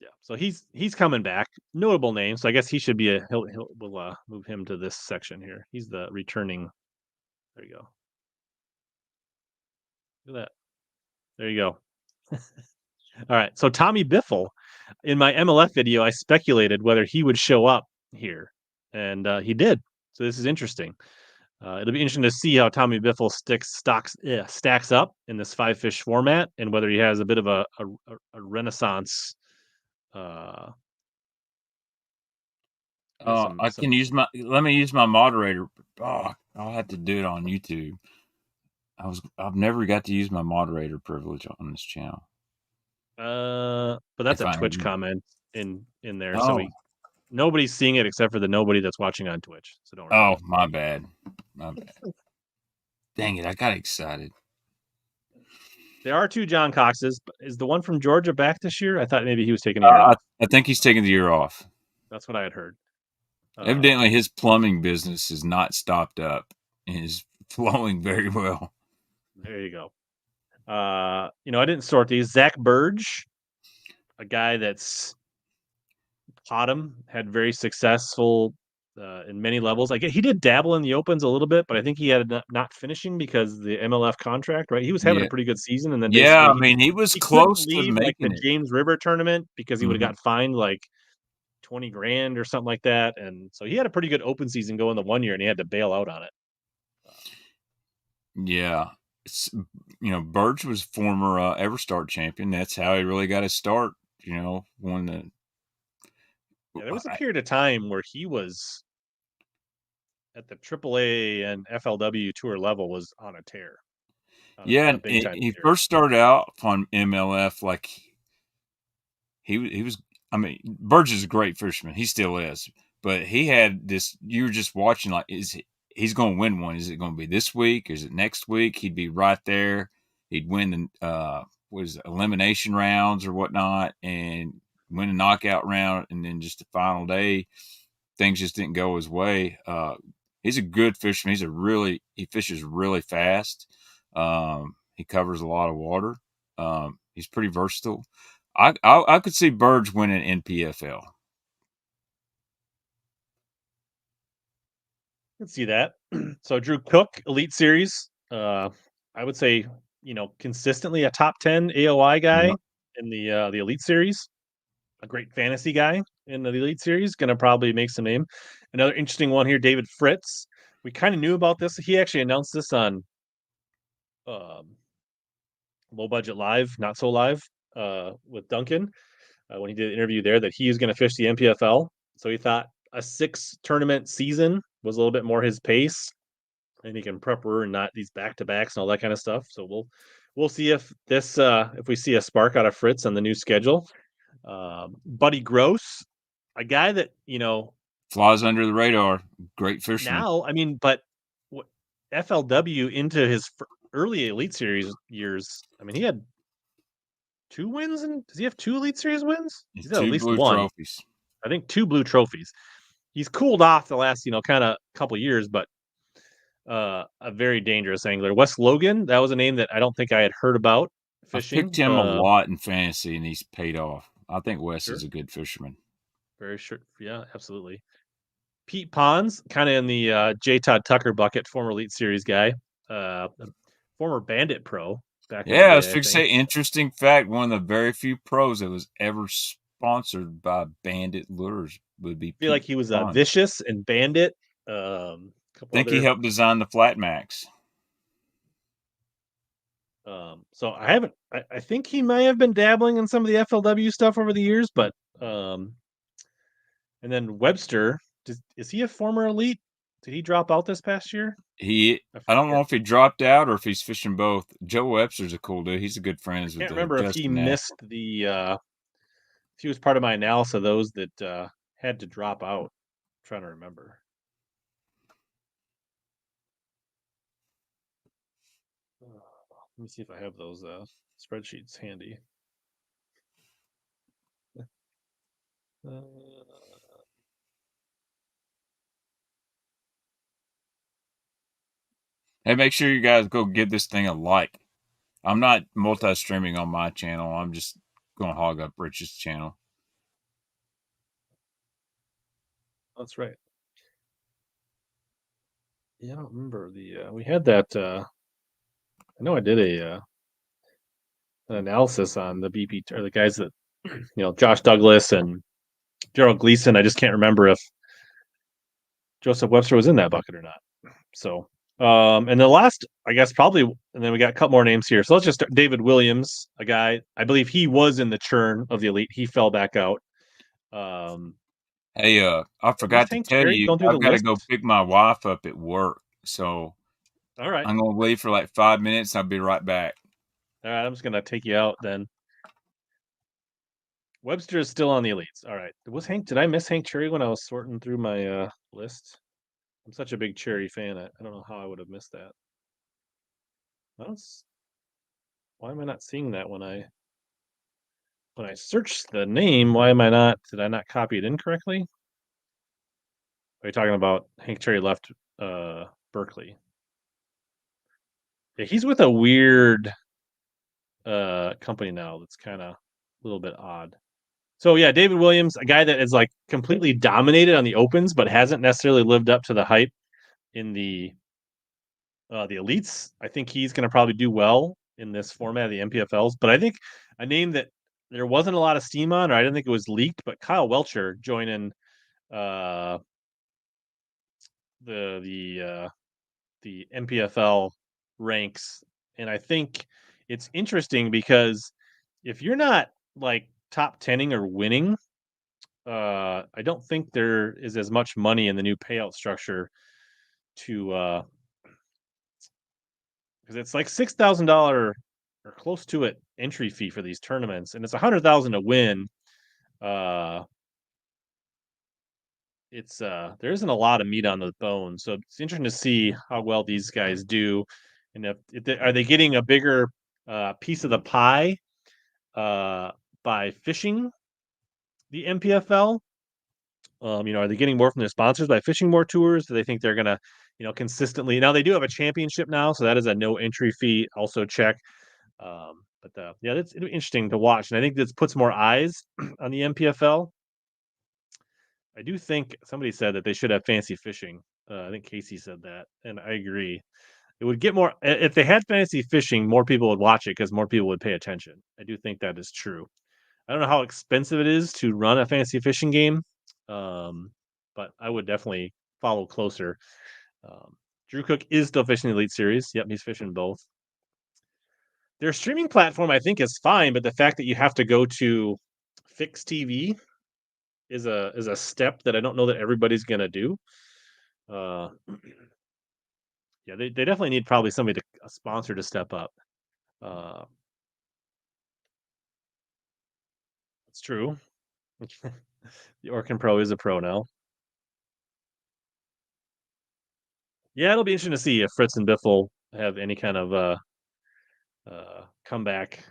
yeah. So he's coming back. Notable name. So I guess he should be we'll move him to this section here. He's the returning. There you go. Look at that. There you go. All right. So Tommy Biffle, in my MLF video, I speculated whether he would show up here, and he did. So this is interesting. It'll be interesting to see how Tommy Biffle stacks up in this 5-fish format, and whether he has a bit of a renaissance I can use my. Let me use my moderator. Oh, I'll have to do it on YouTube. I've never got to use my moderator privilege on this channel. But that's If a I Twitch ever- comment in there. So Oh, nobody's seeing it except for the nobody that's watching on Twitch. So don't worry. oh, my bad. My bad. Dang it! I got excited. There are 2 John Coxes. Is the one from Georgia back this year? I thought maybe he was taking a year off. I think he's taking the year off. That's what I had heard. Evidently, his plumbing business is not stopped up and is flowing very well. There you go. I didn't sort these. Zach Burge, a guy that's Potham, had very successful in many levels. Like he did dabble in the opens a little bit, but I think he had not finishing because the MLF contract. Right, he was having a pretty good season, and then Yeah, basically I mean, he was he couldn't close to leave like the making it. James River tournament because he would have Mhm. got fined like 20 grand or something like that, and so he had a pretty good open season going the one year, and he had to bail out on it. Yeah. Birch was former Everstart champion. That's how he really got his start. Won the. Yeah, there was a period of time where he was at the AAA and FLW tour level was on a tear. On a big time he tear. first started out on MLF like he was. I mean, Burge is a great fisherman. He still is, but he had this. You were just watching like, he's going to win one? Is it going to be this week? Is it next week? He'd be right there. He'd win the elimination rounds or whatnot, and win a knockout round, and then just the final day, things just didn't go his way. He's a good fisherman. He fishes really fast. He covers a lot of water. He's pretty versatile. I could see Burge winning NPFL. I can see that. So Drew Cook, Elite Series. I would say, consistently a top 10 AOI guy in the Elite Series. A great fantasy guy in the Elite Series. Going to probably make some name. Another interesting one here, David Fritz. We kind of knew about this. He actually announced this on Low Budget Live, Not So Live, with Duncan when he did an interview there, that he was going to fish the NPFL. So he thought a 6 tournament season was a little bit more his pace, and he can prep her and not these back to backs and all that kind of stuff. So we'll see if if we see a spark out of Fritz on the new schedule. Buddy Gross, a guy that flies under the radar, great fisherman. Now, I mean, but FLW into his early Elite Series years, I mean, he had 2 wins, and does he have 2 Elite Series wins? He's got at least blue 1. Trophies. I think 2 blue trophies. He's cooled off the last, kind of couple years, but a very dangerous angler. Wes Logan, that was a name that I don't think I had heard about fishing. I picked him a lot in fantasy, and he's paid off. I think Wes is a good fisherman. Very sure. Yeah, absolutely. Pete Pons, kind of in the J. Todd Tucker bucket, former Elite Series guy, former Bandit pro back in the day. I was fixing to say, interesting fact, one of the very few pros that was ever sponsored by Bandit Lures would be I feel like he was Vicious and Bandit. I think he helped design the Flat Max. So I think he may have been dabbling in some of the FLW stuff over the years, but and then Webster, is he a former Elite? Did he drop out this past year? I don't know if he dropped out or if he's fishing both. Joe Webster's a cool dude. He's a good friend. I can't remember if he missed the if he was part of my analysis of those that had to drop out. I'm trying to remember. Let me see if I have those spreadsheets handy. Hey, make sure you guys go give this thing a like. I'm not multi-streaming on my channel. I'm just going to hog up Rich's channel. That's right. Yeah, I don't remember we had that. I know I did an analysis on the BP or the guys that Josh Douglas and Gerald Gleason. I just can't remember if Joseph Webster was in that bucket or not. So, and the last, I guess, probably, and then we got a couple more names here. So let's just start. David Williams, a guy, I believe he was in the churn of the Elite. He fell back out. Hey, I I missed forgot to Hank tell Cherry you, going through the I've got to go list. pick my wife up at work, so All right. I'm gonna leave for like 5 minutes. I'll be right back. All right. I'm just gonna take you out then. Webster is still on the elites. All right. Did I miss Hank Cherry when I was sorting through my list? I'm such a big Cherry fan. I don't know how I would have missed that. Why am I not seeing that when I searched the name? Why am I not? Did I not copy it incorrectly? Are you talking about Hank Cherry left Berkeley? Yeah, he's with a weird company now that's kind of a little bit odd. So yeah, David Williams, a guy that is like completely dominated on the opens, but hasn't necessarily lived up to the hype in the elites. I think he's going to probably do well in this format of the NPFLs. But I think a name that there wasn't a lot of steam on, or I didn't think it was leaked, but Kyle Welcher joining uh, the NPFL ranks, and I think it's interesting because if you're not like top tenning or winning, I don't think there is as much money in the new payout structure to because it's like $6,000 or close to it entry fee for these tournaments, and it's 100,000 to win. Uh, it's there isn't a lot of meat on the bone, so it's interesting to see how well these guys do, and are they getting a bigger piece of the pie by fishing the NPFL? Are they getting more from their sponsors by fishing more tours? Do they think they're gonna, consistently? Now they do have a championship now, so that is a no entry fee. Also check. But yeah, it'll be interesting to watch, and I think this puts more eyes on the NPFL. I do think somebody said that they should have fancy fishing. I think Casey said that, and I agree. It would get more if they had fancy fishing. More people would watch it because more people would pay attention. I do think that is true. I don't know how expensive it is to run a fancy fishing game, um, but I would definitely follow closer. Drew Cook is still fishing the Elite Series. Yep, he's fishing both. Their streaming platform, I think, is fine, but the fact that you have to go to fixed TV is a step that I don't know that everybody's gonna do. Uh, yeah, they definitely need probably somebody a sponsor to step up. Uh, it's true. The Orkin Pro is a pro now. Yeah, it'll be interesting to see if Fritz and Biffle have any kind of comeback.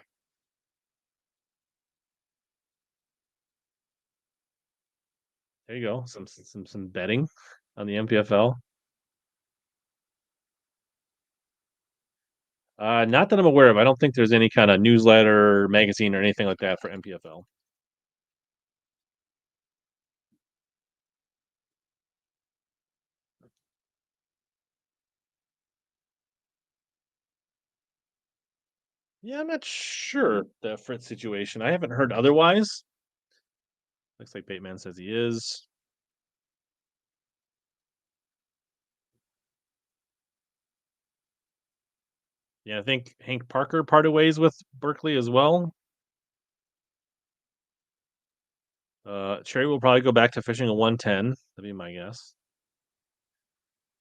There you go. Some betting on the MPFL. Not that I'm aware of. I don't think there's any kind of newsletter, magazine, or anything like that for MPFL. Yeah, I'm not sure the Fritz situation. I haven't heard otherwise. Looks like Bateman says he is. Yeah, I think Hank Parker parted ways with Berkeley as well. Cherry will probably go back to fishing a 110. That'd be my guess.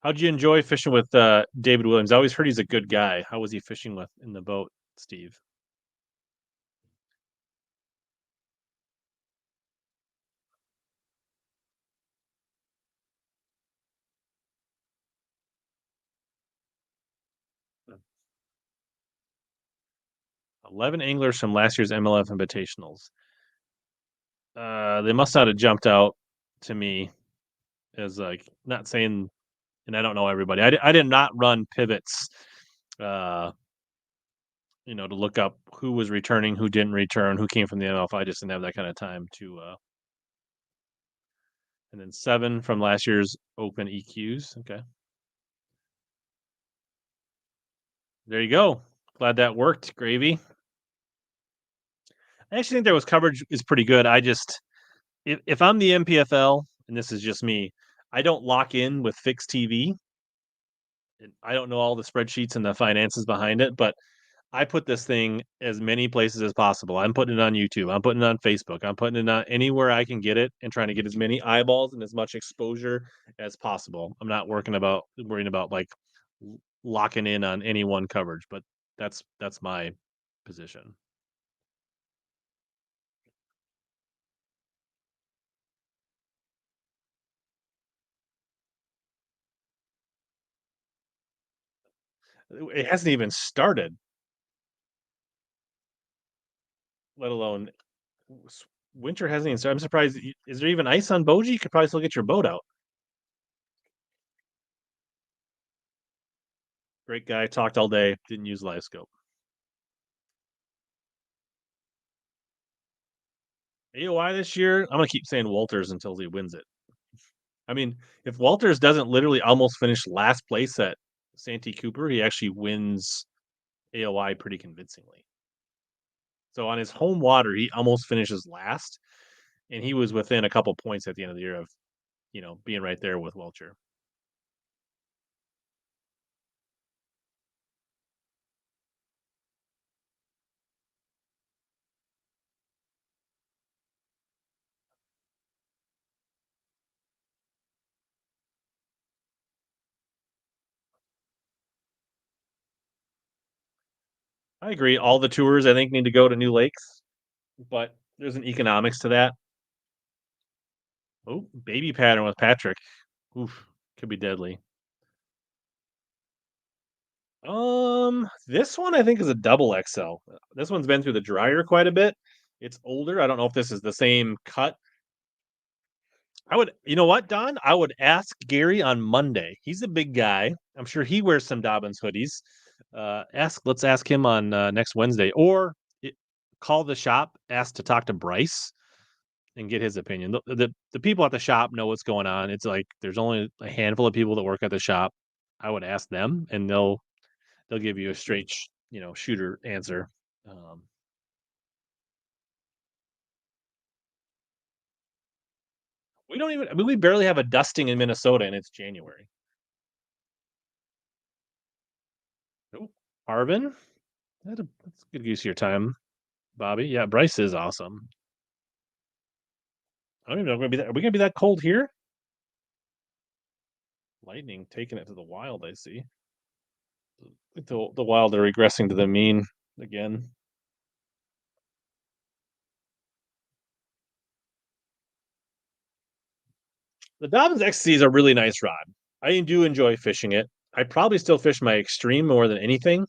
How'd you enjoy fishing with David Williams? I always heard he's a good guy. How was he fishing with in the boat, Steve? 11 anglers from last year's MLF Invitationals. They must not have jumped out to me as like not saying, and I don't know everybody. I did not run pivots, uh, to look up who was returning, who didn't return, who came from the MLF. I just didn't have that kind of time to. And then 7 from last year's Open EQs. Okay, there you go. Glad that worked, Gravy. I actually think there was coverage is pretty good. I just if I'm the NPFL, and this is just me, I don't lock in with fixed TV. I don't know all the spreadsheets and the finances behind it, but I put this thing as many places as possible. I'm putting it on YouTube. I'm putting it on Facebook. I'm putting it on anywhere I can get it and trying to get as many eyeballs and as much exposure as possible. I'm not worrying about like locking in on any one coverage, but that's my position. It hasn't even started, let alone winter hasn't even started. I'm surprised. Is there even ice on Boji? You could probably still get your boat out. Great guy, talked all day, didn't use live scope. AOI this year, I'm gonna keep saying Walters until he wins it. I mean, if Walters doesn't literally almost finish last place at Santee Cooper, he actually wins AOI pretty convincingly. So on his home water, he almost finishes last, and he was within a couple points at the end of the year of, being right there with Welcher. I agree. All the tours I think need to go to new lakes, but there's an economics to that. Oh, baby pattern with Patrick. Oof, could be deadly. This one I think is a double XL. This one's been through the dryer quite a bit. It's older. I don't know if this is the same cut. You know what, Don? I would ask Gary on Monday. He's a big guy. I'm sure he wears some Dobbins hoodies. Let's ask him on next Wednesday, or call the shop, ask to talk to Bryce and get his opinion. The people at the shop know what's going on. It's like there's only a handful of people that work at the shop. I would ask them, and they'll give you a straight, shooter answer. Um, we don't even. I mean, we barely have a dusting in Minnesota, and it's January. Oh, Arvin, that's a good use of your time, Bobby. Yeah, Bryce is awesome. I don't even know. Are we gonna be that cold here? Lightning taking it to the wild. I see. The wild are regressing to the mean again. The Dobbins XC is a really nice rod. I do enjoy fishing it. I probably still fish my extreme more than anything.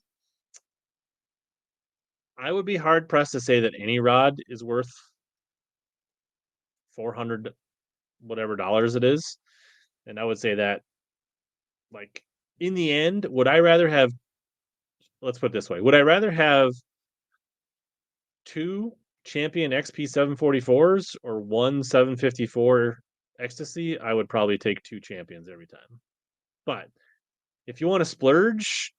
I would be hard pressed to say that any rod is worth 400 whatever dollars it is. And I would say that, like, in the end, would I rather have, let's put it this way, would I rather have two champion XP 744s or one 754 ecstasy? I would probably take two champions every time. But if you want to splurge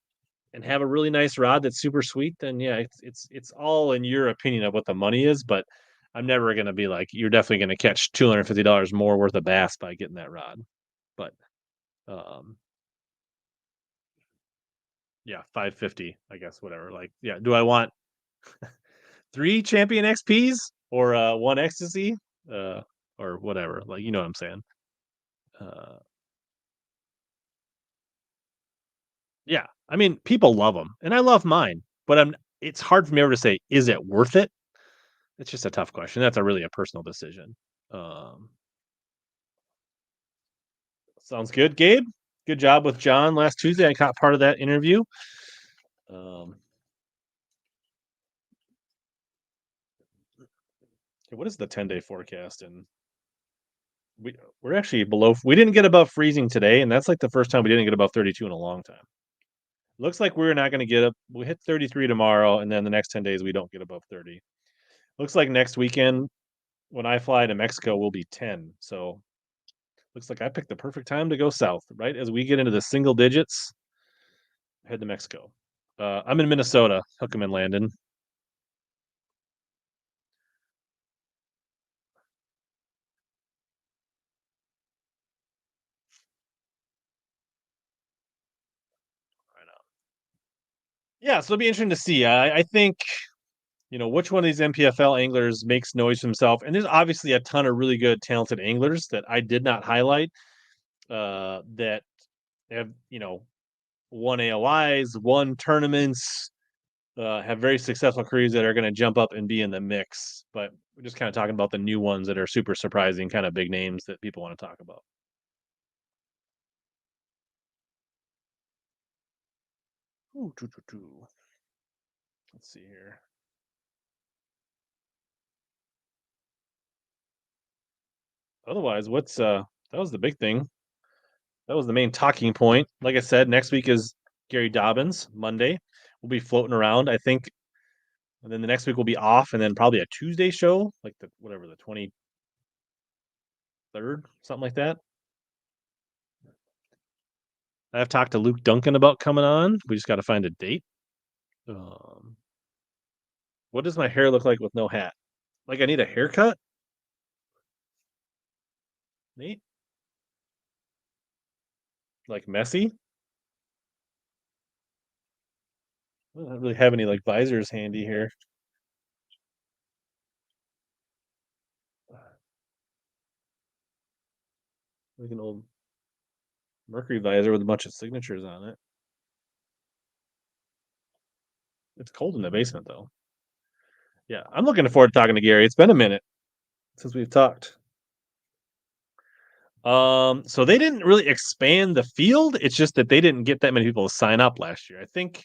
and have a really nice rod that's super sweet, then yeah, it's all in your opinion of what the money is. But I'm never gonna be like, you're definitely gonna catch $250 more worth of bass by getting that rod. But um, yeah, 550, I guess, whatever. Like, yeah, do I want three champion XPs or one ecstasy? Uh, or whatever. Like, you know what I'm saying? Uh, yeah. I mean, people love them, and I love mine, but it's hard for me ever to say, is it worth it? It's just a tough question. That's really a personal decision. Um, Sounds good, Gabe. Good job with John last Tuesday. I caught part of that interview. Um, what is the 10-day forecast? And we're actually below. We didn't get above freezing today, and that's like the first time we didn't get above 32 in a long time. Looks like we're not going to get up. We hit 33 tomorrow, and then the next 10 days we don't get above 30. Looks like next weekend when I fly to Mexico, we'll be 10. So looks like I picked the perfect time to go south. Right as we get into the single digits, head to Mexico. I'm in Minnesota. Hook 'em and Landon. Yeah, so it'll be interesting to see. I think which one of these NPFL anglers makes noise for himself, and there's obviously a ton of really good, talented anglers that I did not highlight. That have won AOIs, won tournaments, have very successful careers that are going to jump up and be in the mix. But we're just kind of talking about the new ones that are super surprising, kind of big names that people want to talk about. Ooh, let's see here. Otherwise, what's that was the big thing. That was the main talking point. Like I said, next week is Gary Dobbins, Monday. We'll be floating around, I think, and then the next week will be off, and then probably a Tuesday show, like the 23rd, something like that. I've talked to Luke Duncan about coming on. We just got to find a date. Um, what does my hair look like with no hat? Like I need a haircut? Nate? Like messy? I don't really have any like visors handy here. Like an old Mercury visor with a bunch of signatures on it. It's cold in the basement though. Yeah, I'm looking forward to talking to Gary. It's been a minute since we've talked. So they didn't really expand the field. It's just that they didn't get that many people to sign up last year. I think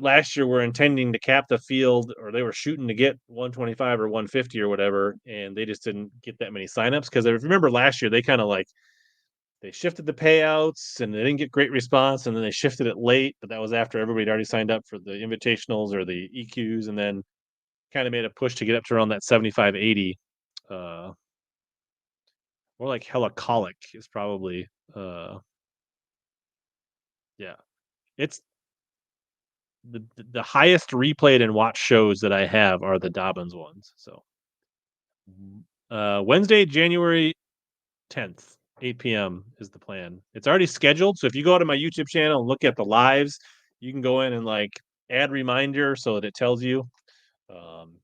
last year were intending to cap the field, or they were shooting to get 125 or 150 or whatever, and they just didn't get that many signups. Because if you remember last year, they kind of like they shifted the payouts and they didn't get great response, and then they shifted it late, but that was after everybody had already signed up for the invitationals or the EQs, and then kind of made a push to get up to around that 75, 80. More like Hellacolic is probably yeah. It's the highest replayed and watched shows that I have are the Dobbins ones. So Wednesday, January 10th, 8 p.m. is the plan. It's already scheduled. So if you go to my YouTube channel and look at the lives, you can go in and like add reminder so that it tells you. Um,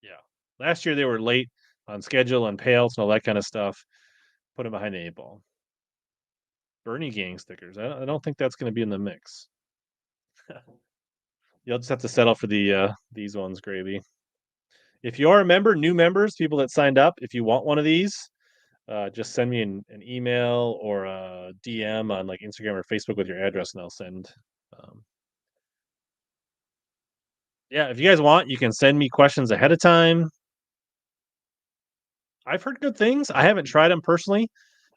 yeah. Last year they were late on schedule and payouts and all that kind of stuff. Put them behind the 8 ball. Bernie gang stickers. I don't think that's going to be in the mix. You'll just have to settle for these ones, Gravy. If you are a member, new members, people that signed up, if you want one of these, just send me an email or a DM on like Instagram or Facebook with your address, and I'll send. Um, yeah, if you guys want, you can send me questions ahead of time. I've heard good things. I haven't tried them personally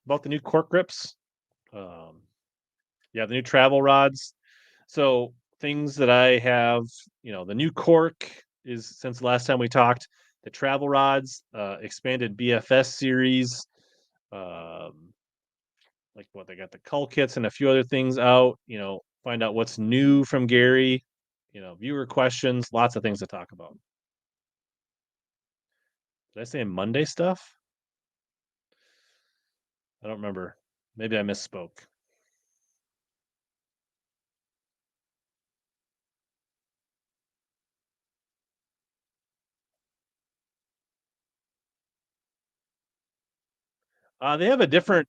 about the new cork grips. Um, yeah, the new travel rods. So things that I have, the new cork is since the last time we talked. The travel rods, expanded BFS series, um, like what they got the cull kits and a few other things out. Find out what's new from Gary. Viewer questions, lots of things to talk about. Did I say Monday stuff? I don't remember. Maybe I misspoke. They have a different.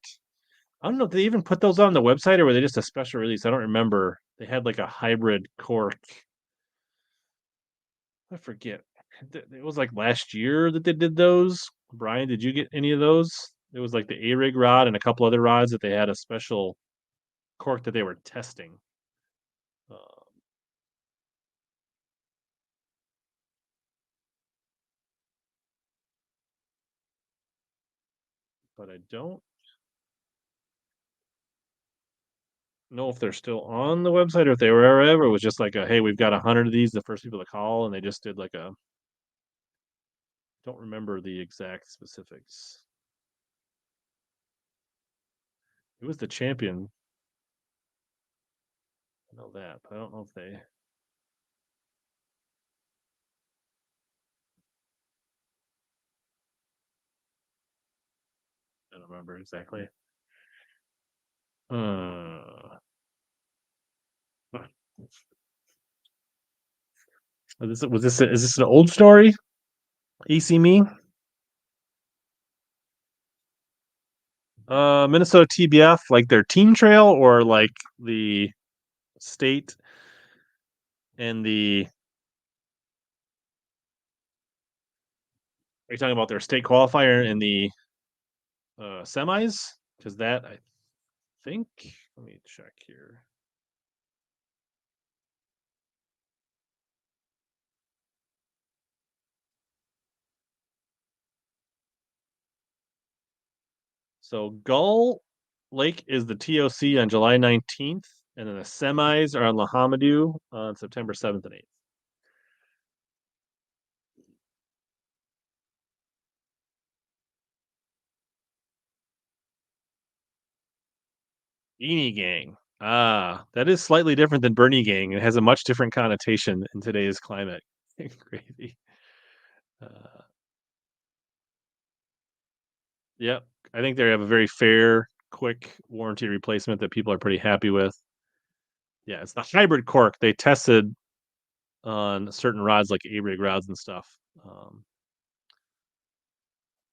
I don't know if they even put those on the website or were they just a special release. I don't remember. They had like a hybrid cork. I forget. It was like last year that they did those. Brian, did you get any of those? It was like the A rig rod and a couple other rods that they had a special cork that they were testing. Uh, but I don't know if they're still on the website or if they were ever. It was just like a hey, we've got 100 of these. The first people to call, and they just did like a. Don't remember the exact specifics. It was the champion. I know that, but I don't know if they. I don't remember exactly. Uh, is this an old story? AC me? Minnesota TBF, like their team trail or like the state and the are you talking about their state qualifier in the semis? Because that I think let me check here. So Gull Lake is the TOC on July 19th, and then the semis are on Lahamadou on September 7th and 8th. Beanie Gang. Ah, that is slightly different than Bernie Gang. It has a much different connotation in today's climate. Crazy. Uh, yep. I think they have a very fair, quick warranty replacement that people are pretty happy with. Yeah, it's the hybrid cork. They tested on certain rods like A-rig rods and stuff. Um,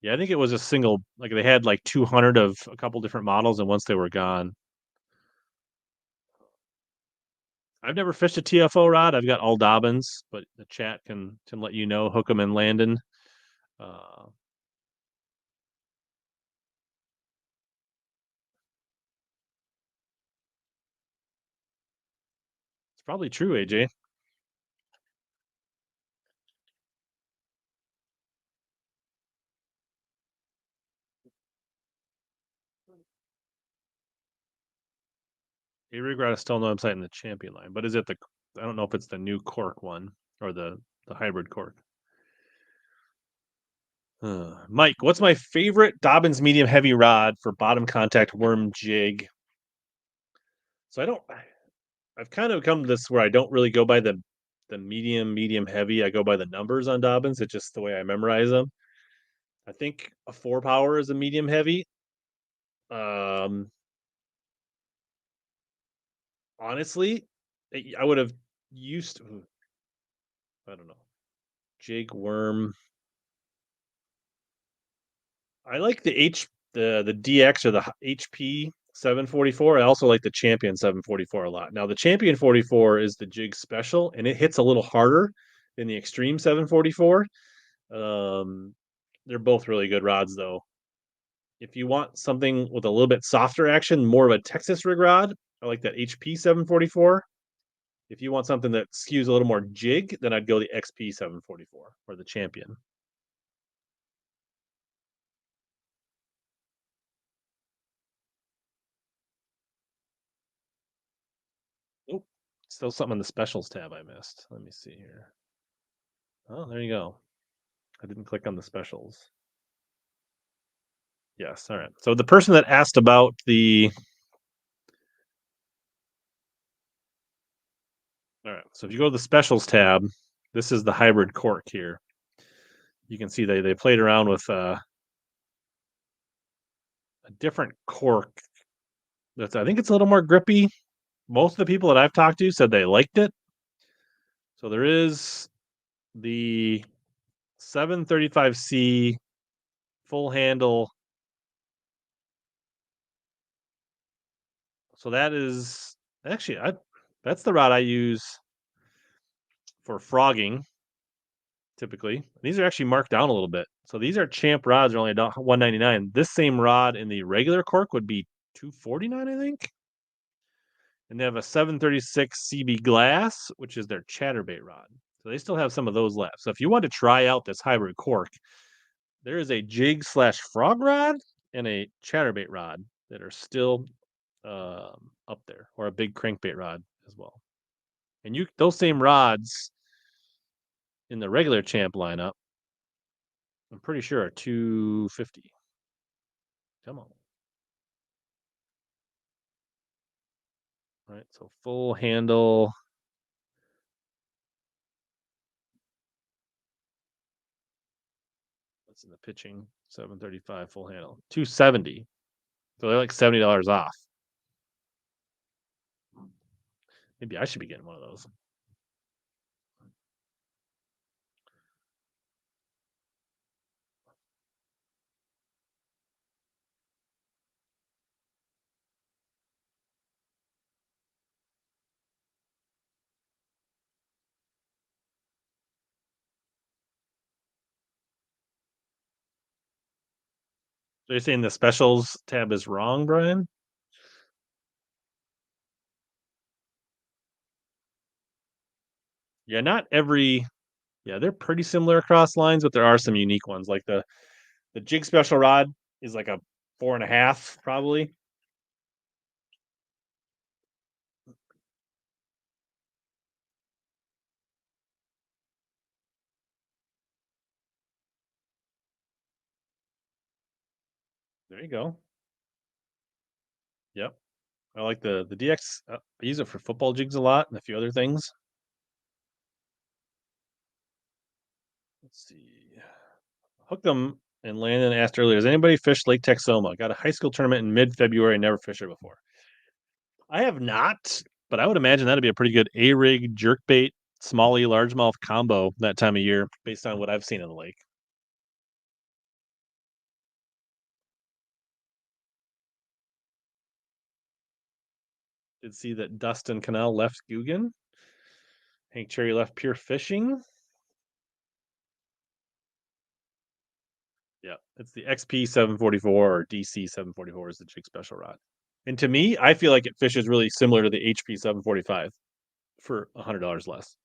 yeah, I think it was a single, like they had like 200 of a couple different models, and once they were gone. I've never fished a TFO rod. I've got all Dobbins, but the chat can let you know. Hook 'em and Landon. Uh, it's probably true, AJ. A-rig rod is still no website in the champion line, but is it the? I don't know if it's the new cork one or the hybrid cork. Mike, what's my favorite Dobbins medium heavy rod for bottom contact worm jig? So I don't. I've kind of come to this where I don't really go by the medium heavy. I go by the numbers on Dobbins. It's just the way I memorize them. I think a 4-power is a medium heavy. Um, honestly, I would have used. I don't know. Jig worm. I like the DX or the HP 744. I also like the Champion 744 a lot. Now the Champion 44 is the jig special, and it hits a little harder than the Extreme 744. Um, they're both really good rods, though. If you want something with a little bit softer action, more of a Texas rig rod, I like that HP 744. If you want something that skews a little more jig, then I'd go the XP 744 or the Champion. Oh, still something in the specials tab I missed. Let me see here. Oh, there you go. I didn't click on the specials. Yes, all right. So the person that asked about the all right. So if you go to the specials tab, this is the hybrid cork here. You can see they played around with a different cork. That's I think it's a little more grippy. Most of the people that I've talked to said they liked it. So there is the 735C full handle. So that is actually that's the rod I use for frogging typically. These are actually marked down a little bit. So these are champ rods are only $199. This same rod in the regular cork would be $249, I think. And they have a 736 CB glass, which is their chatterbait rod. So they still have some of those left. So if you want to try out this hybrid cork, there is a jig slash frog rod and a chatterbait rod that are still up there, or a big crankbait rod as well. And those same rods in the regular champ lineup, I'm pretty sure are 250. Come on. All right, so full handle. What's in the pitching? 735 full handle. 270. So they're like $70 off. Maybe I should be getting one of those. So you're saying the specials tab is wrong, Brian? Yeah, not every. Yeah, they're pretty similar across lines, but there are some unique ones. Like the jig special rod is like a 4.5 probably. There you go. Yep. I like the DX. I use it for football jigs a lot and a few other things. Let's see. Hook'em and Landon asked earlier, has anybody fished Lake Texoma? Got a high school tournament in mid-February, never fished it before. I have not, but I would imagine that'd be a pretty good A-rig, jerkbait, smallie, largemouth combo that time of year based on what I've seen in the lake. Did see that Dustin Cannell left Guggen. Hank Cherry left Pure Fishing. Yeah, it's the XP 744 or DC 744 is the jig special rod. And to me, I feel like it fishes really similar to the HP 745 for $100 less.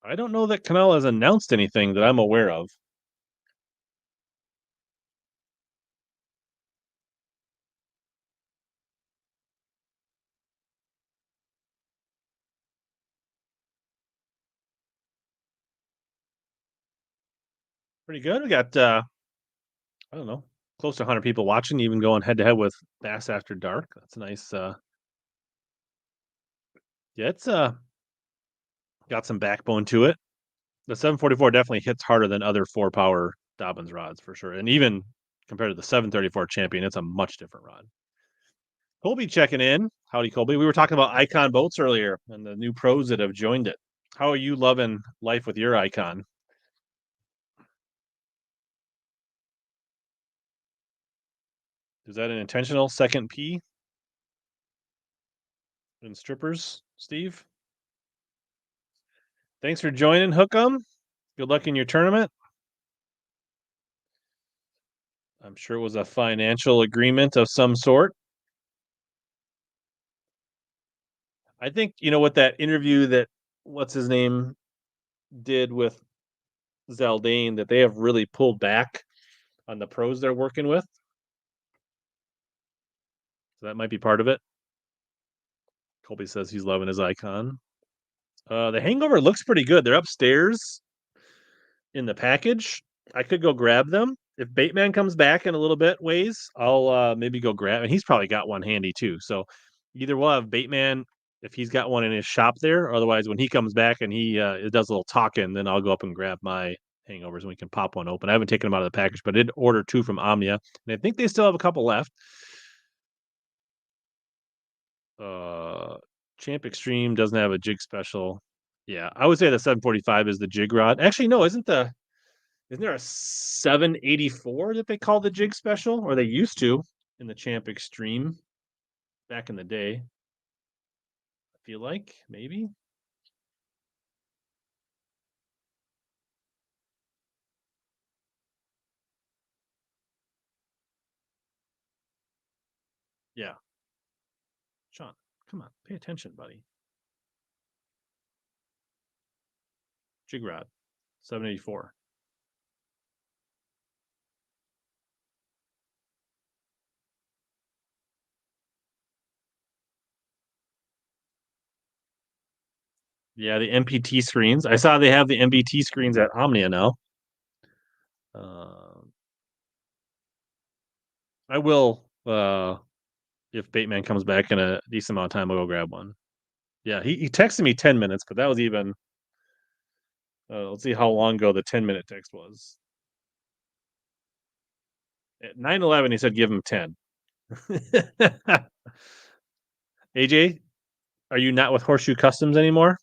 I don't know that Cannell has announced anything that I'm aware of. Pretty good. We got I don't know, close to 100 people watching, even going head to head with Bass After Dark. That's a nice yeah, it's got some backbone to it. The 744 definitely hits harder than other 4-power Dobbins rods for sure. And even compared to the 734 Champion, it's a much different rod. Colby checking in. Howdy, Colby. We were talking about Icon boats earlier and the new pros that have joined it. How are you loving life with your Icon? Is that an intentional second P in strippers, Steve? Thanks for joining, Hook'em. Good luck in your tournament. I'm sure it was a financial agreement of some sort. I think, with that interview that what's his name did with Zaldane, that they have really pulled back on the pros they're working with. So that might be part of it. Colby says he's loving his Icon. The Hangover looks pretty good. They're upstairs in the package. I could go grab them. If Bateman comes back in a little bit ways, I'll maybe go grab. And he's probably got one handy too. So either we'll have Bateman if he's got one in his shop there. Or otherwise, when he comes back and he does a little talking, then I'll go up and grab my Hangovers and we can pop one open. I haven't taken them out of the package, but I did order 2 from Omnia, and I think they still have a couple left. Champ Extreme doesn't have a jig special. Yeah, I would say the 745 is the jig rod. Actually, no, isn't there a 784 that they call the jig special, or they used to in the Champ Extreme back in the day? I feel like maybe. Yeah. Sean, come on, pay attention, buddy. Jig rod, 784. Yeah, the MPT screens. I saw they have the MBT screens at Omnia now. I will, if Bateman comes back in a decent amount of time, I'll go grab one. Yeah, he texted me 10 minutes, but that was even Let's see how long ago the 10-minute text was. At 9:11, he said give him 10. AJ, are you not with Horseshoe Customs anymore?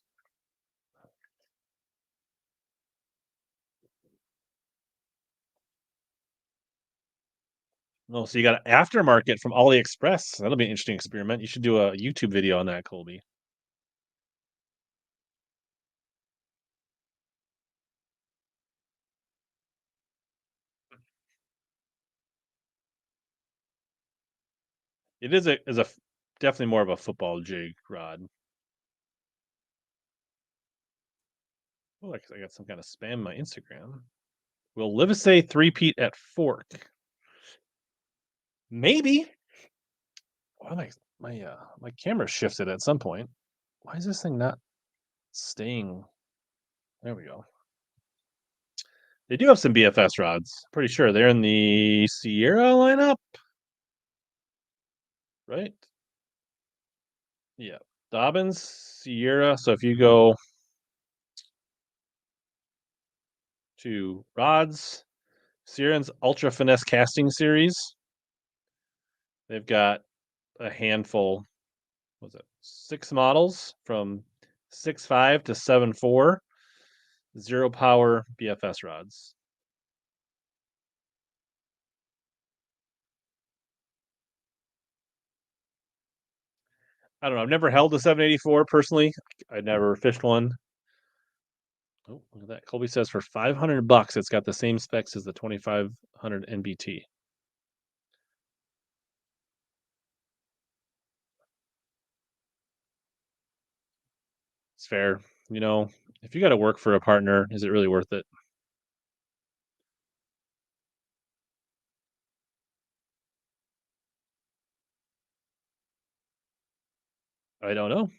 No, so you got an aftermarket from AliExpress. That'll be an interesting experiment. You should do a YouTube video on that, Colby. It is a definitely more of a football jig rod. Oh, I got some kind of spam on my Instagram. Will Livesey three-peat at Fork? Maybe. Why my camera shifted at some point. Why is this thing not staying? There we go. They do have some BFS rods. Pretty sure they're in the Sierra lineup, right? Yeah, Dobbins, Sierra. So if you go to rods, Sierra's Ultra Finesse Casting Series, they've got a handful. What was it 6 models from 6.5 to 7.4, zero power BFS rods. I don't know. I've never held a 784 personally. I never fished one. Oh, look at that. Colby says for $500, it's got the same specs as the 2500 NBT. It's fair. You know, if you got to work for a partner, is it really worth it? I don't know.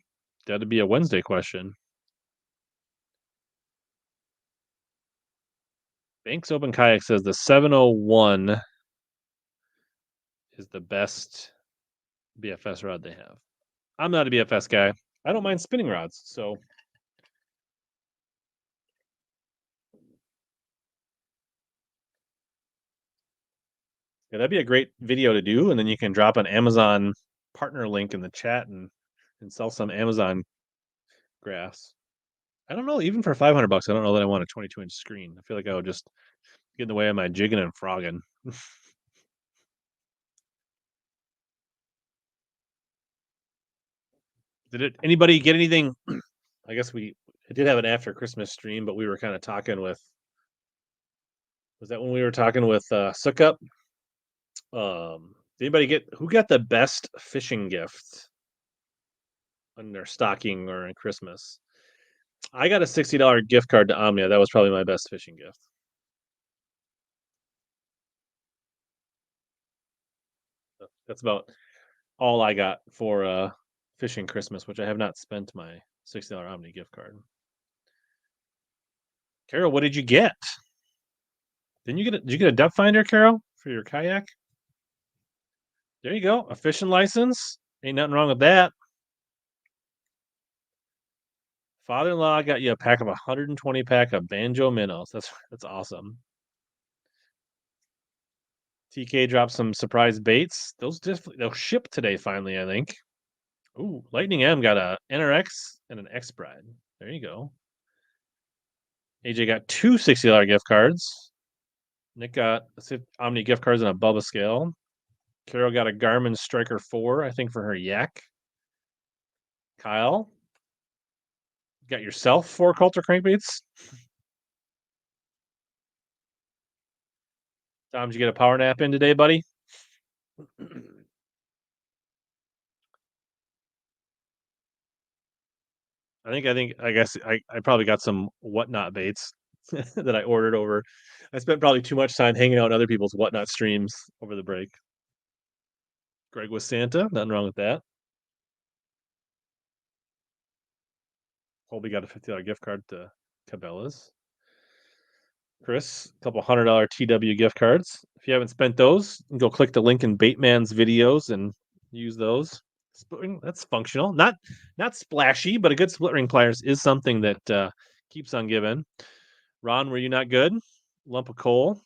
That'd be a Wednesday question. Banks Open Kayak says the 701 is the best BFS rod they have. I'm not a BFS guy. I don't mind spinning rods, so yeah, that'd be a great video to do, and then you can drop an Amazon partner link in the chat and sell some Amazon graphs. I don't know, even for $500, I don't know that I want a 22-inch screen. I feel like I would just get in the way of my jigging and frogging. Anybody get anything? I guess I did have an after Christmas stream, but we were kind of talking with. Was that when we were talking with Sukup? Did anybody get who got the best fishing gift on their stocking or in Christmas? I got a $60 gift card to Omnia. That was probably my best fishing gift. That's about all I got for fishing Christmas, which I have not spent my $60 Omni gift card. Carol, what did you get? Did you get a depth finder, Carol, for your kayak? There you go. A fishing license. Ain't nothing wrong with that. Father-in-law got you a pack of 120 pack of banjo minnows. That's awesome. TK dropped some surprise baits. They'll ship today finally, I think. Ooh, Lightning M got a NRX and an X Bride. There you go. AJ got two $60 gift cards. Nick got Omni gift cards and a Bubba scale. Carol got a Garmin Striker 4, I think, for her yak. Kyle, got yourself 4 Coulter crankbaits. Tom, did you get a power nap in today, buddy? I guess I probably got some whatnot baits that I ordered over. I spent probably too much time hanging out in other people's whatnot streams over the break. Greg was Santa, nothing wrong with that. Colby got a $50 gift card to Cabela's. Chris, a couple $100 TW gift cards. If you haven't spent those, go click the link in Baitman's videos and use those. Split ring, that's functional. Not splashy, but a good split ring pliers is something that keeps on giving. Ron, were you not good? Lump of coal.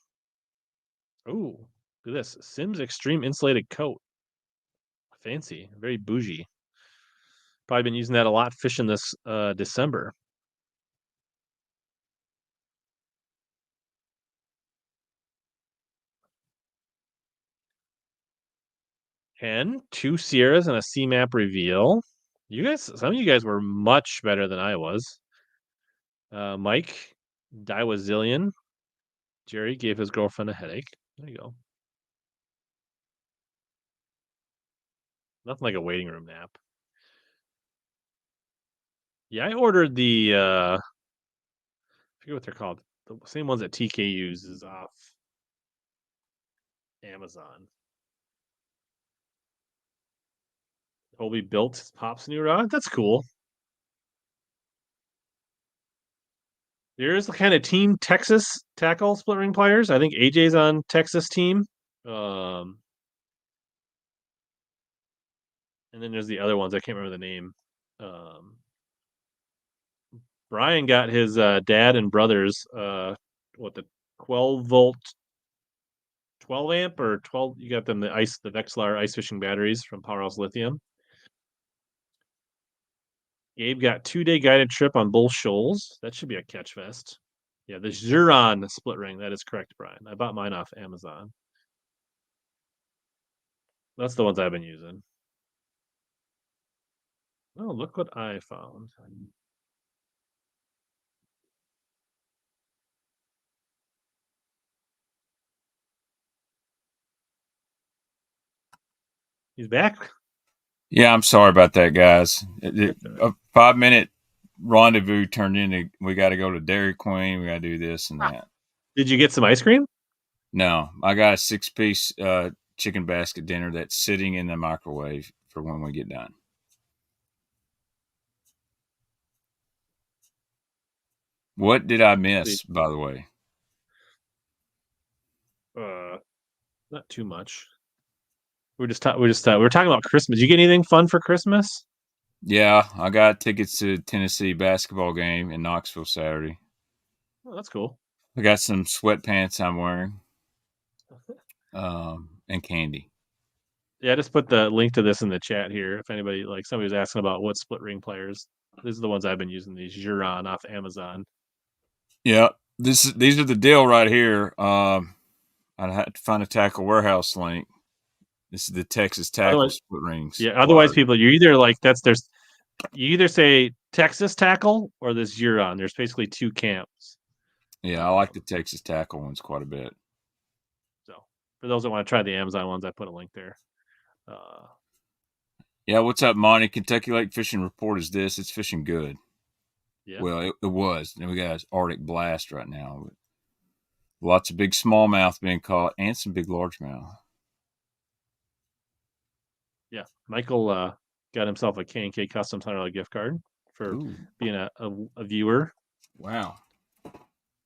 Ooh, look at this. Sims Extreme Insulated Coat. Fancy. Very bougie. Probably been using that a lot fishing this December. And 2 Sierras and a C-map reveal. Some of you guys were much better than I was. Mike, Die was Zillion. Jerry gave his girlfriend a headache. There you go. Nothing like a waiting room nap. Yeah, I ordered the I forget what they're called. The same ones that TK uses off Amazon. Colby built Pop's new rod. That's cool. There's the kind of team Texas tackle split ring pliers. I think AJ's on Texas team. And then there's the other ones. I can't remember the name. Brian got his dad and brothers the 12 volt 12 amp or 12, you got them the Vexilar ice fishing batteries from Powerhouse Lithium. Gabe got 2-day guided trip on Bull Shoals. That should be a catch fest. Yeah, the Xuron split ring. That is correct, Brian. I bought mine off Amazon. That's the ones I've been using. Oh, look what I found. He's back. Yeah, I'm sorry about that, guys. A 5-minute rendezvous turned into we got to go to Dairy Queen. We got to do this and that. Did you get some ice cream? No, I got a 6-piece chicken basket dinner that's sitting in the microwave for when we get done. What did I miss, by the way? Not too much. We're talking about Christmas. Did you get anything fun for Christmas? Yeah, I got tickets to Tennessee basketball game in Knoxville Saturday. Oh, that's cool. I got some sweatpants I'm wearing, and candy. Yeah, I just put the link to this in the chat here. If anybody somebody was asking about what split ring players, these are the ones I've been using. These Xuron off Amazon. Yeah, these are the deal right here. I had to find a Tackle Warehouse link. This is the Texas Tackle split rings. Yeah, otherwise people, you either say Texas Tackle or this Xuron. There's basically two camps. Yeah, I like the Texas Tackle ones quite a bit. So for those that want to try the Amazon ones, I put a link there. Yeah, what's up, Monty? Kentucky Lake Fishing Report is this. It's fishing good. Yeah. Well, it was. And we got an Arctic blast right now. Lots of big smallmouth being caught and some big largemouth. Yeah, Michael got himself a K&K Customs $100 gift card for being a viewer. Wow.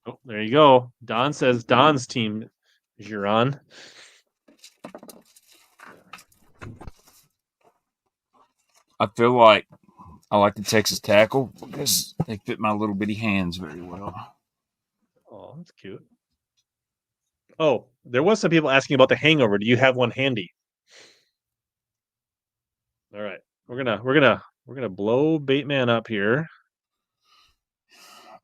Oh, there you go. Don says Don's team, Xuron. I feel like I like the Texas Tackle because they fit my little bitty hands very well. Oh, that's cute. Oh, there was some people asking about the hangover. Do you have one handy? All right. We're gonna blow Baitman up here.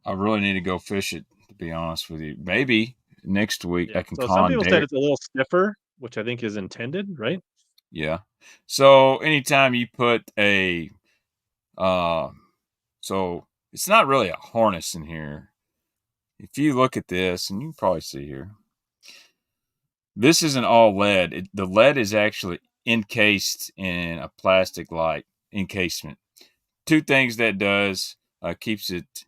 I really need to go fish it, to be honest with you. Maybe next week I can So some people said it's a little stiffer, which I think is intended, right? Yeah. So anytime you put a so it's not really a harness in here. If you look at this, and you can probably see here, this isn't all lead. The lead is actually encased in a plastic-like encasement. Two things that does keeps it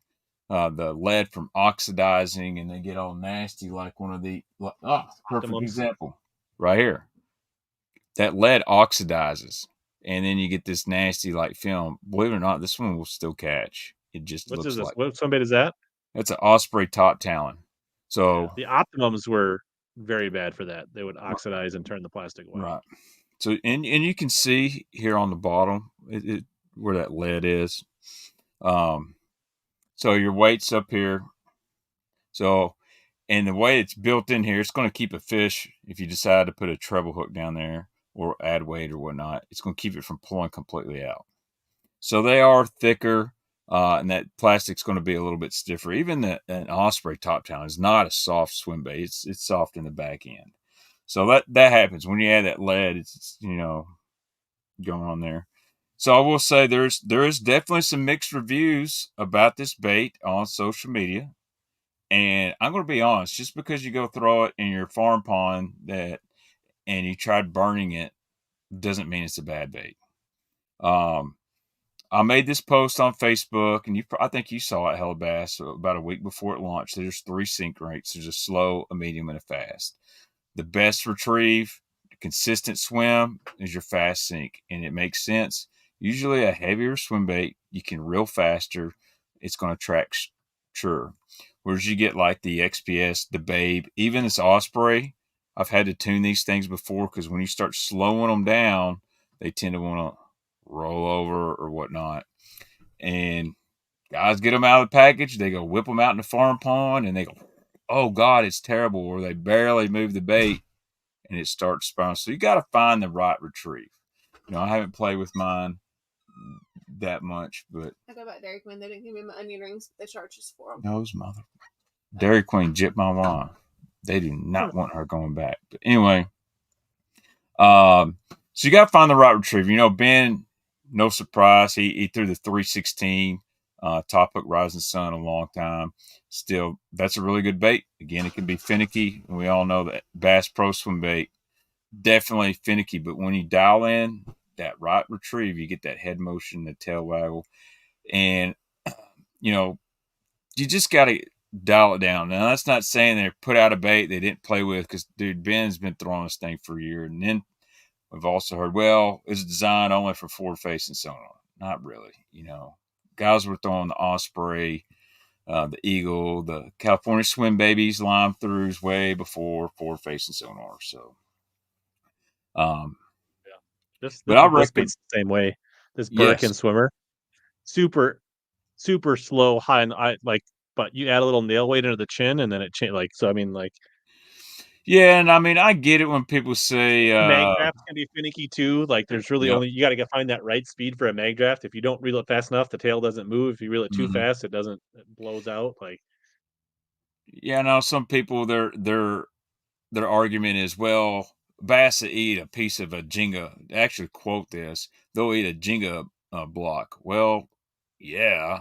the lead from oxidizing, and they get all nasty like one of the perfect example right here. That lead oxidizes, and then you get this nasty like film. Believe it or not, this one will still catch. It just looks like this. What Swimbait is that? That's an Osprey top talon. So the Optimums were very bad for that. They would oxidize and turn the plastic white. Right. So and you can see here on the bottom where that lead is. So your weight's up here. So, and the way it's built in here, it's going to keep a fish, if you decide to put a treble hook down there or add weight or whatnot, it's going to keep it from pulling completely out. So they are thicker, and that plastic's going to be a little bit stiffer. Even an Osprey top talon is not a soft swim bait. It's soft in the back end. So that happens when you add that lead. It's going on there. So I will say there is definitely some mixed reviews about this bait on social media. And I'm going to be honest, just because you go throw it in your farm pond and you tried burning it doesn't mean it's a bad bait. I made this post on Facebook, and I think you saw it, HellaBass, about a week before it launched. There's 3 sink rates. There's a slow, a medium, and a fast. The best retrieve, consistent swim is your fast sink, and it makes sense. Usually a heavier swim bait, you can reel faster. It's going to track sure. Whereas you get like the XPS, the Babe, even this Osprey, I've had to tune these things before because when you start slowing them down, they tend to want to roll over or whatnot. And guys get them out of the package, they go whip them out in the farm pond, and they go, oh God, it's terrible. Or they barely move the bait and it starts spiraling. So you got to find the right retrieve. I haven't played with mine that much, but I thought about Dairy Queen. They didn't give me my onion rings, but they charged us for them. those mother Dairy Queen jipped my wine. They do not want her going back. But anyway, so you got to find the right retrieve. Ben, no surprise, he threw the 316 top hook Rising Sun a long time. Still, that's a really good bait. Again, it can be finicky. We all know that Bass Pro Swim bait, definitely finicky. But when you dial in that right retrieve, you get that head motion, the tail waggle, and you just got to dial it down. Now, that's not saying they put out a bait they didn't play with, because dude, Ben's been throwing this thing for a year. And then we've also heard, well, it's designed only for forward-facing sonar. Not really. Guys were throwing the Osprey, the Eagle, the California Swim Babies, Lime Throughs way before forward-facing sonar. So, But I reckon it's the same way. This Birkin swimmer, super, super slow, high, and but you add a little nail weight into the chin, and then it changes. Yeah, and I get it when people say mag drafts can be finicky too. There's really only you got to find that right speed for a mag draft. If you don't reel it fast enough, the tail doesn't move. If you reel it too fast, it blows out. Some people their argument is, well, bass that eat a piece of a Jenga. Actually, quote this: they'll eat a Jenga block. Well, yeah,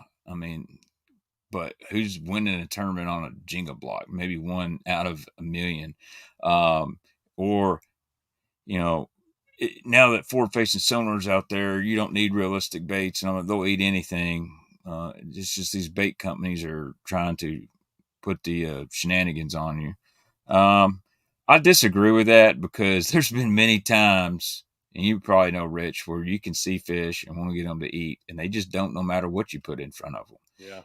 but who's winning a tournament on a Jenga block? Maybe 1 out of a million. Now that forward-facing sonar's out there, you don't need realistic baits, and they'll eat anything. It's just these bait companies are trying to put the shenanigans on you. I disagree with that, because there's been many times, and you probably know, Rich, where you can see fish and want to get them to eat, and they just don't, no matter what you put in front of them. Yeah.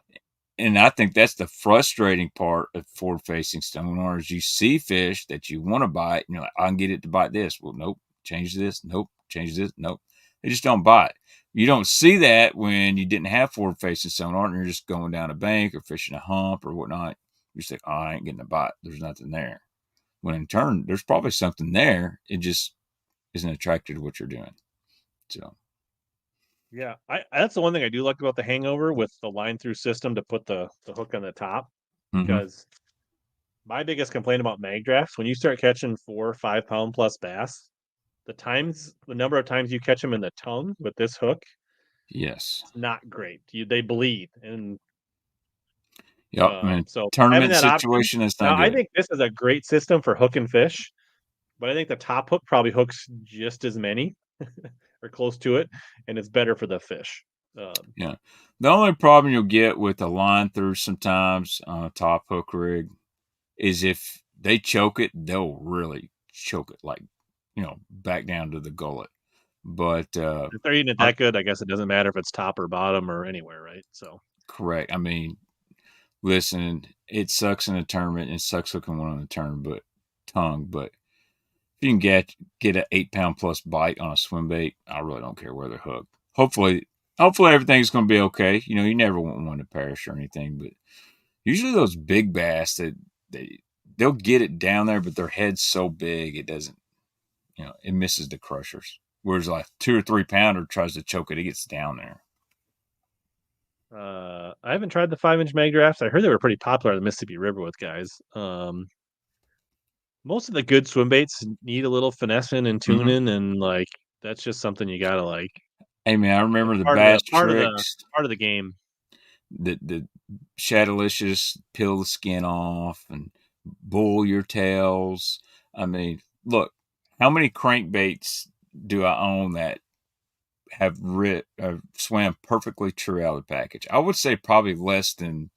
And I think that's the frustrating part of forward-facing sonar is you see fish that you want to bite, and you're like, I can get it to bite this. Well, nope, change this. Nope, change this. Nope. They just don't bite. You don't see that when you didn't have forward-facing sonar and you're just going down a bank or fishing a hump or whatnot. You just think, oh, I ain't getting a bite. There's nothing there. When in turn, there's probably something there. It just isn't attracted to what you're doing. So. Yeah, that's the one thing I do like about the Hangover with the line through system to put the hook on the top, because my biggest complaint about mag drafts, when you start catching 4 or 5 pound plus bass, the number of times you catch them in the tongue with this hook, yes, it's not great. They bleed, and so tournament situation is not good. I think this is a great system for hooking fish, but I think the top hook probably hooks just as many. Or close to it, and it's better for the fish. The only problem you'll get with a line through sometimes on a top hook rig is if they choke it, they'll really choke it, back down to the gullet. But if they're eating it that good, I guess it doesn't matter if it's top or bottom or anywhere, right? So correct. Listen, it sucks in a tournament, and it sucks hooking one on the tongue, but if you can get an 8 pound plus bite on a swim bait, I really don't care where they're hooked. Hopefully everything's going to be okay. You never want one to perish or anything, but Usually those big bass they'll get it down there, but their head's so big it doesn't, it misses the crushers. Whereas like 2 or 3 pounder tries to choke it gets down there. I haven't tried the 5-inch mag drafts. I heard they were pretty popular in the Mississippi River with guys. Most of the good swim baits need a little finessing and tuning, and like that's just something you gotta like. Hey man, I remember the part bass of the, part tricks. part of the game. The Shadowlicious, peel the skin off and bull your tails. I mean, look, how many crankbaits do I own that have swam perfectly true out of the package? I would say probably less than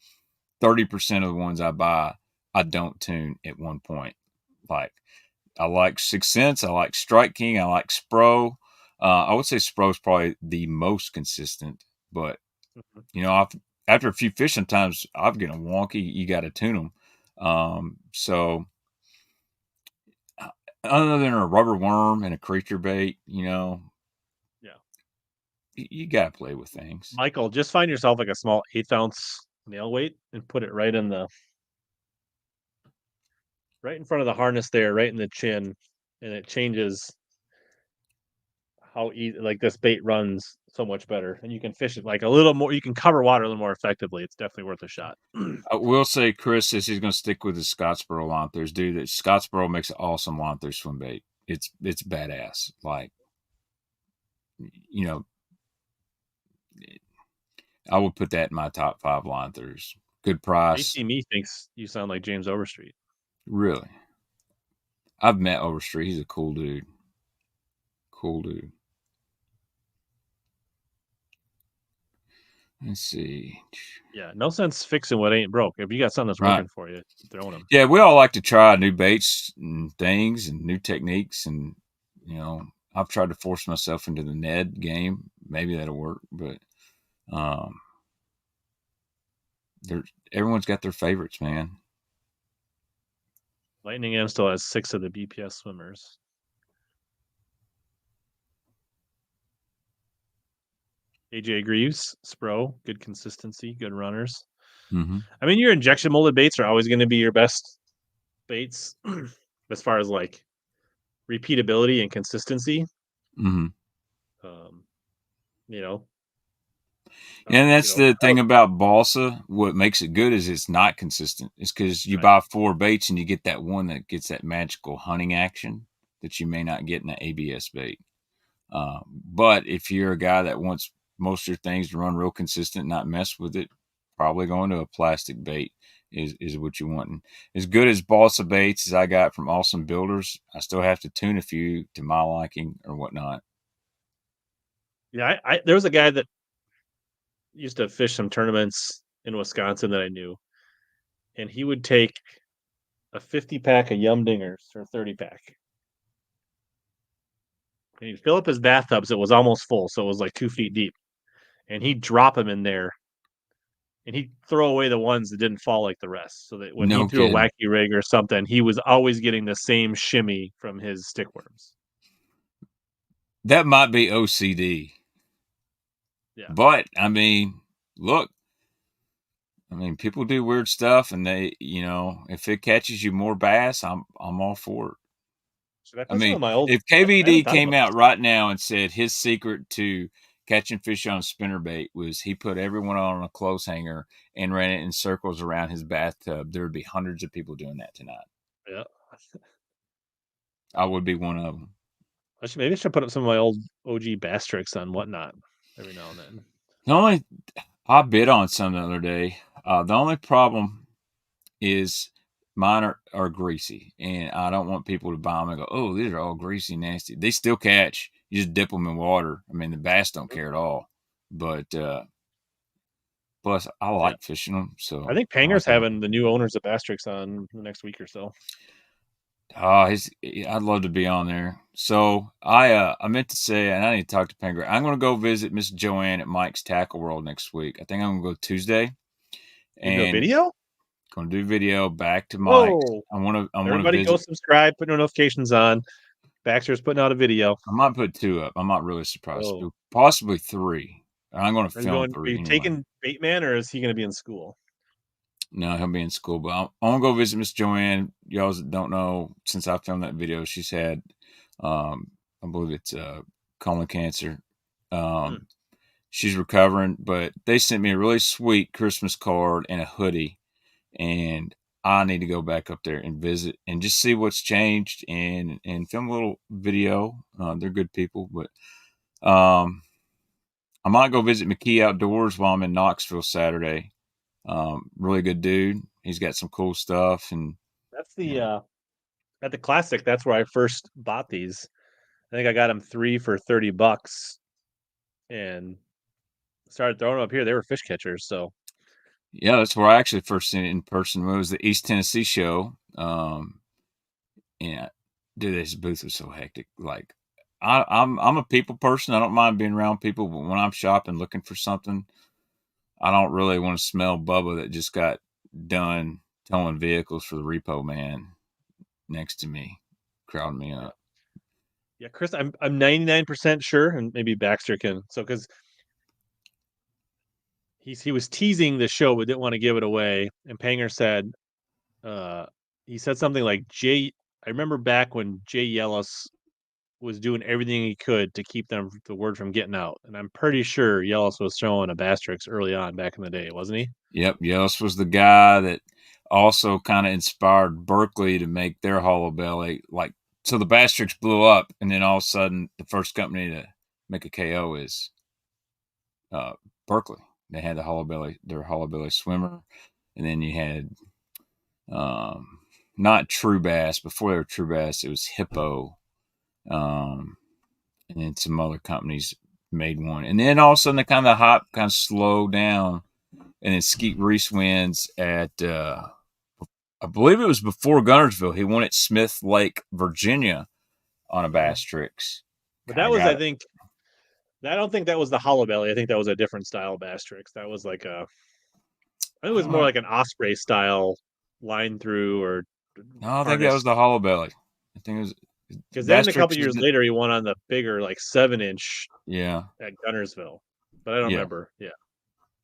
30% of the ones I buy, I don't tune at one point. Like, I like 6 Sense, I like Strike King, I like Spro. I would say Spro is probably the most consistent, but after a few fish, sometimes I'm getting wonky. You got to tune them. So other than a rubber worm and a creature bait, yeah, you got to play with things. Michael, just find yourself like a small 1/8 ounce nail weight and put it right in front of the harness there, right in the chin, and it changes how easy like this bait runs so much better, and you can fish it like a little more. You can cover water a little more effectively. It's definitely worth a shot. I will say, Chris says he's going to stick with his Scottsboro Lonthers. Dude, that Scottsboro makes an awesome Lonther swim bait. It's badass. Like, I would put that in my top 5 Lonthers. Good price. AC thinks you sound like James Overstreet. Really? I've met Overstreet. He's a cool dude. Let's see. Yeah, no sense fixing what ain't broke. If you got something that's working for you, throwing them. Yeah, we all like to try new baits and things and new techniques, and I've tried to force myself into the Ned game. Maybe that'll work, but everyone's got their favorites, man. Lightning M still has 6 of the BPS swimmers. AJ Greaves, Spro, good consistency, good runners. Mm-hmm. I mean, your injection molded baits are always going to be your best baits as far as like repeatability and consistency. Mm-hmm. And that's the thing about balsa. What makes it good is it's not consistent. It's because you buy 4 baits and you get that one that gets that magical hunting action that you may not get in an ABS bait. But if you're a guy that wants most of your things to run real consistent, not mess with it, probably going to a plastic bait is what you want. And as good as balsa baits as I got from Awesome Builders, I still have to tune a few to my liking or whatnot. Yeah, there was a guy that used to fish some tournaments in Wisconsin that I knew, and he would take a 50-pack of Yum Dingers or 30-pack. And he'd fill up his bathtubs. It was almost full, so it was like 2 feet deep. And he'd drop them in there, and he'd throw away the ones that didn't fall like the rest. So that when he threw a wacky rig or something, he was always getting the same shimmy from his stickworms. That might be OCD. Yeah. But, I mean, look. I mean, people do weird stuff, and they, if it catches you more bass, I'm all for it. I mean, if KVD came out right now and said his secret to catching fish on a spinnerbait was he put everyone on a clothes hanger and ran it in circles around his bathtub, there would be hundreds of people doing that tonight. Yeah. I would be one of them. Maybe I should put up some of my old OG bass tricks on Whatnot every now and then. I bid on some the other day. The only problem is mine are greasy, and I don't want people to buy them and go, oh, these are all greasy, nasty. They still catch. You just dip them in water. I mean, the bass don't care at all. But plus, I like fishing them. So I think Panger's having the new owners of Bass Tricks on the next week or so. I'd love to be on there. So I meant to say, and I need to talk to Panger. I'm going to go visit Miss Joanne at Mike's Tackle World next week. I think I'm going to go Tuesday. And do a video? Going to do video back to Mike. Everybody go subscribe, put notifications on. Baxter's putting out a video. I might put 2 up. I'm not really surprised. Possibly 3. I'm going to film 3. Are you taking Baitman, or is he going to be in school? No, he'll be in school. But I'm gonna go visit Miss Joanne. Y'all that don't know, since I filmed that video, she's had, I believe it's colon cancer. She's recovering, but they sent me a really sweet Christmas card and a hoodie, and I need to go back up there and visit and just see what's changed and film a little video. They're good people, but I might go visit McKee Outdoors while I'm in Knoxville Saturday. Really good dude. He's got some cool stuff, and That's the at the Classic. That's where I first bought these. I think I got them 3 for $30, and started throwing them up here. They were fish catchers, so yeah, that's where I actually first seen it in person. It was the East Tennessee show. Yeah, dude, this booth was so hectic. Like, I'm a people person. I don't mind being around people, but when I'm shopping looking for something, I don't really want to smell Bubba that just got done towing vehicles for the repo man next to me, crowding me up. yeah, Chris, I'm 99% sure, and maybe Baxter can. So because he was teasing the show but didn't want to give it away, and Panger said, he said something like Jay. I remember back when Jay Yellis was doing everything he could to keep the word from getting out, and I'm pretty sure Yellis was throwing a Bastrix early on back in the day, wasn't he? Yep, Yellis was the guy that also kind of inspired Berkeley to make their hollow belly. Like, so the Bastrix blew up, and then all of a sudden, the first company to make a KO is Berkeley. They had their hollow belly swimmer, and then you had not True Bass. Before they were True Bass, it was Hippo, and then some other companies made one, and then all of a sudden, the kind of hype kind of slowed down. And then Skeet Reese wins at, I believe it was before Gunnersville. He won at Smith Lake, Virginia on a Bastrix. But that was, I don't think that was the hollow belly. I think that was a different style Bastrix. That was like I think it was more like an Osprey style line through or. No, I think that was the hollow belly. I think it was. Because then a couple years later, he won on the bigger, like 7-inch. Yeah. At Gunnersville, but I don't remember. Yeah.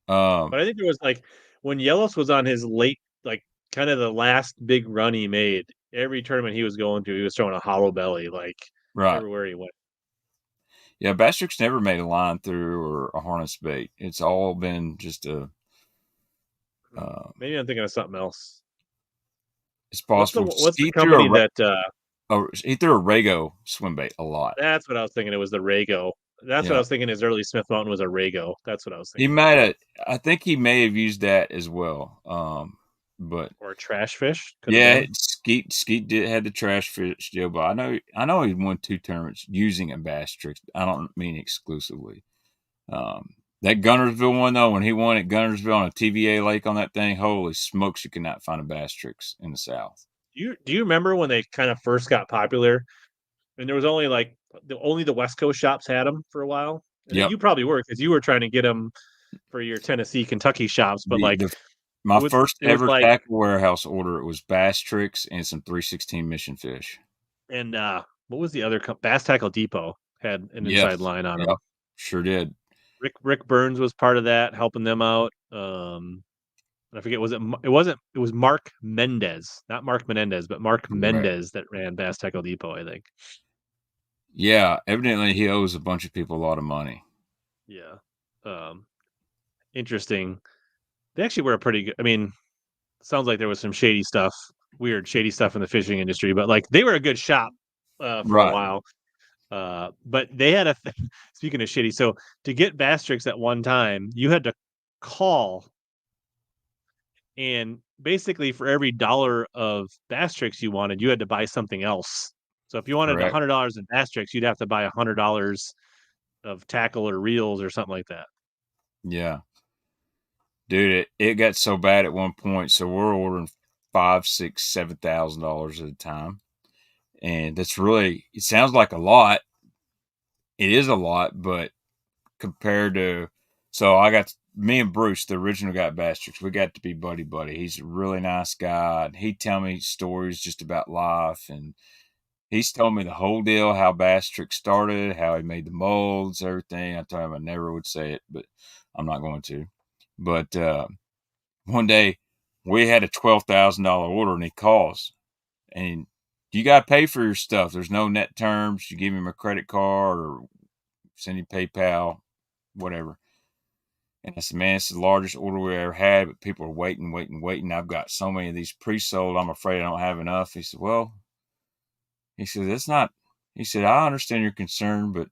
But I think it was like when Yellis was on his late, like kind of the last big run he made. Every tournament he was going to, he was throwing a hollow belly, like everywhere he went. Yeah, Bastrix never made a line through or a harness bait. It's all been just a. Maybe I'm thinking of something else. It's possible. What's the company that? He threw a Rago swim bait a lot. That's what I was thinking. It was the Rago. That's what I was thinking. His early Smith Mountain was a Rago. That's what I was thinking. He might have. I think he may have used that as well. But or a trash fish. Skeet had the trash fish deal, but I know he won 2 tournaments using a Bastrix. I don't mean exclusively. That Gunnersville one though, when he won at Gunnersville on a TVA lake on that thing, holy smokes, you could not find a Bastrix in the South. Do you remember when they kind of first got popular? And there was only like the West Coast shops had them for a while. And you probably were because you were trying to get them for your Tennessee, Kentucky shops. But my first ever tackle warehouse order, it was Bastrix and some 316 Mission Fish. And what was the other Bass Tackle Depot had an inside line on them. Sure did. Rick Burns was part of that, helping them out. I forget, it was Mark Mendez, not Mark Menendez, but Mark Mendez that ran Bass Tackle Depot, I think. Yeah, evidently he owes a bunch of people a lot of money. Yeah. Interesting. They actually were pretty good. I mean, sounds like there was some weird shady stuff in the fishing industry, but like they were a good shop for a while. But they had speaking of shitty, so to get Bastrix at one time, you had to call, and basically for every $1 of Bastrix you wanted, you had to buy something else. So if you wanted $100 in Bastrix, you'd have to buy $100 of tackle or reels or something like that. Yeah, dude, it got so bad at one point, so we're ordering $5,000, $6,000, $7,000 at a time, and that's really, it sounds like a lot. It is a lot, but compared to, so I got me and Bruce, the original guy at Bastrix, we got to be buddy. He's a really nice guy. He'd tell me stories just about life, and he's told me the whole deal, how Bastrix started, how he made the molds, everything. I told him I never would say it, but I'm not going to. But one day we had a $12,000 order, and he calls, and you got to pay for your stuff. There's no net terms. You give him a credit card or send him PayPal, whatever. And I said, man, it's the largest order we ever had, but people are waiting. I've got so many of these pre-sold, I'm afraid I don't have enough. He said, well, that's not, he said, I understand your concern, but,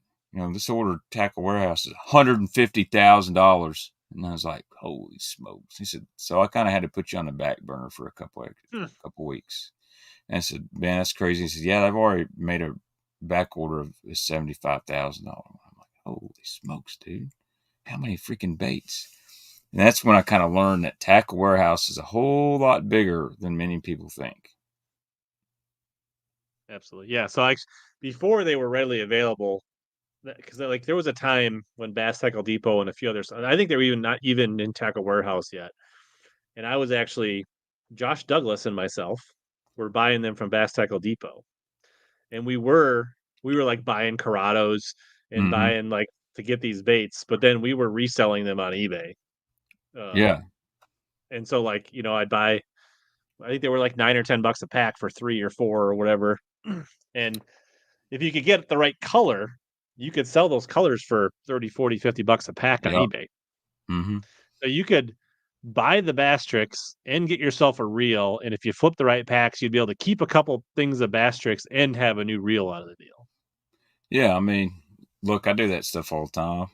this order Tackle Warehouse is $150,000. And I was like, holy smokes. He said, so I kind of had to put you on the back burner for a couple weeks. And I said, man, that's crazy. He said, yeah, I've already made a back order of $75,000. I'm like, holy smokes, dude. How many freaking baits? And that's when I kind of learned that Tackle Warehouse is a whole lot bigger than many people think. Absolutely. Yeah. So before they were readily available, because there was a time when Bass Tackle Depot and a few others, I think they were not even in Tackle Warehouse yet. And I was actually, Josh Douglas and myself were buying them from Bass Tackle Depot. And we were like buying Corrados and buying to get these baits, but then we were reselling them on eBay. Yeah. And so I'd buy, I think they were like $9 or $10 a pack for 3 or 4 or whatever. And if you could get the right color, you could sell those colors for 30, 40, $50 a pack on eBay. Mm-hmm. So you could buy the Bass Tricks and get yourself a reel. And if you flip the right packs, you'd be able to keep a couple things of Bass Tricks and have a new reel out of the deal. Yeah. I mean, look, I do that stuff all the time,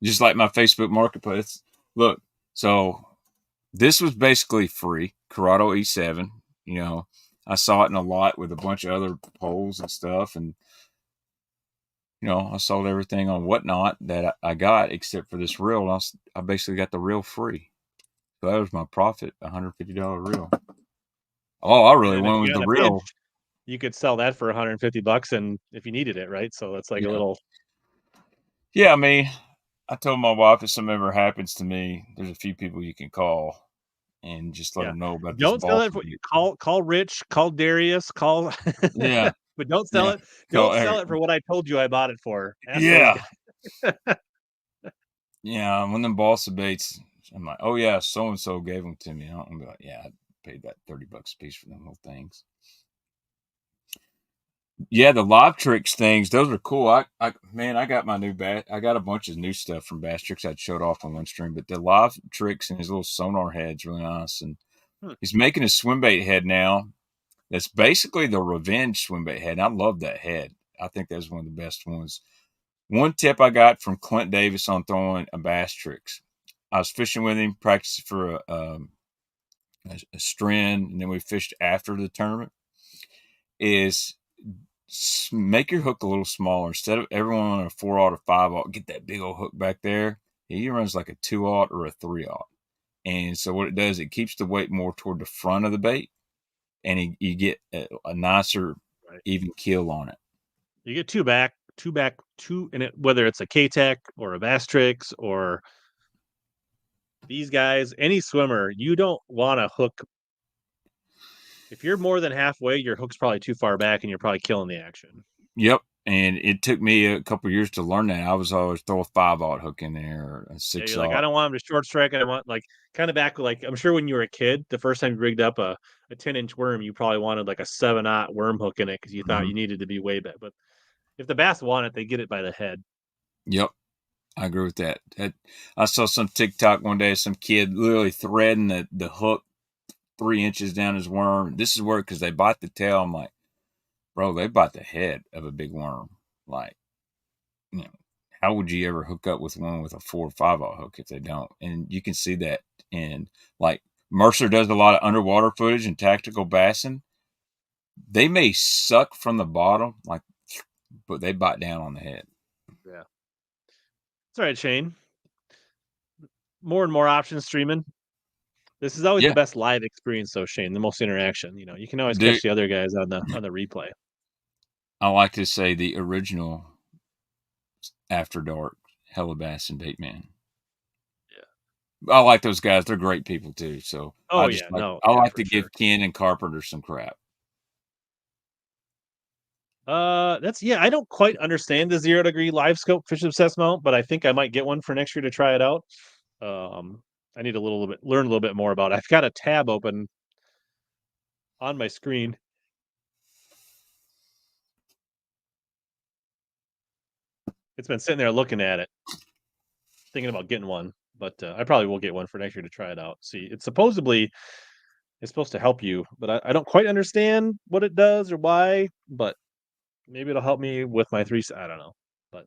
just like my Facebook marketplace. Look, so this was basically free, Corrado E7. I saw it in a lot with a bunch of other poles and stuff. And, I sold everything on Whatnot that I got except for this reel. I basically got the reel free. So that was my profit, $150 reel. All I really wanted was the reel. Pinch, you could sell that for $150 and if you needed it, right? So that's like a little. Yeah, I mean, I told my wife if something ever happens to me, there's a few people you can call and just let them know about this. Don't sell it. Call Rich, call Darius, call. Yeah, but don't sell it. Don't sell it for what I told you I bought it for. Ask those guys. Yeah, when them balsa baits, I'm like, oh yeah, so and so gave them to me. I'm like, yeah, I paid that $30 a piece for them little things. Yeah, the live tricks things, those are cool. I got my new bass. I got a bunch of new stuff from Bass Tricks I'd showed off on one stream, but the live tricks and his little sonar head's really nice. And he's making a Swimbait head now. That's basically the revenge Swimbait head. And I love that head. I think that's one of the best ones. One tip I got from Clint Davis on throwing a Bass Tricks. I was fishing with him, practicing for a strand, and then we fished after the tournament. Is make your hook a little smaller. Instead of everyone on a 4/0 or 5/0, get that big old hook back there. He runs like a 2/0 or a 3/0. And so what it does, it keeps the weight more toward the front of the bait, and you get a nicer, even keel on it. You get two back, in it, whether it's a K-Tech or a Bass Tricks or these guys, any swimmer, you don't want to hook. If you're more than halfway, your hook's probably too far back and you're probably killing the action. Yep. And it took me a couple of years to learn that. I was always throw a 5/0 hook in there or a 6/0. You're like, I don't want them to short strike. I want kind of back I'm sure when you were a kid, the first time you rigged up a 10-inch worm, you probably wanted like a 7/0 worm hook in it because you thought you needed to be way back. But if the bass want it, they get it by the head. Yep. I agree with that. I saw some TikTok one day, some kid literally threading the hook 3 inches down his worm. This is where, because they bite the tail. I'm like, bro, they bite the head of a big worm. Like, how would you ever hook up with one with a 4 or 5/0 hook if they don't? And you can see that in, like, Mercer does a lot of underwater footage and tactical bassing. They may suck from the bottom, but they bite down on the head. Yeah. It's all right, Shane. More and more options streaming. This is always the best live experience, though, Shane. The most interaction. You can always catch the other guys on the replay. I like to say the original After Dark HellaBass and Baitman. Yeah, I like those guys. They're great people too. So I like to give Ken and Carpenter some crap. I don't quite understand the 0 degree live scope fish obsessed mount, but I think I might get one for next year to try it out. I need learn a little bit more about it. I've got a tab open on my screen. It's been sitting there looking at it, thinking about getting one, but I probably will get one for next year to try it out. See, it's supposed to help you, but I don't quite understand what it does or why, but maybe it'll help me with my I don't know. But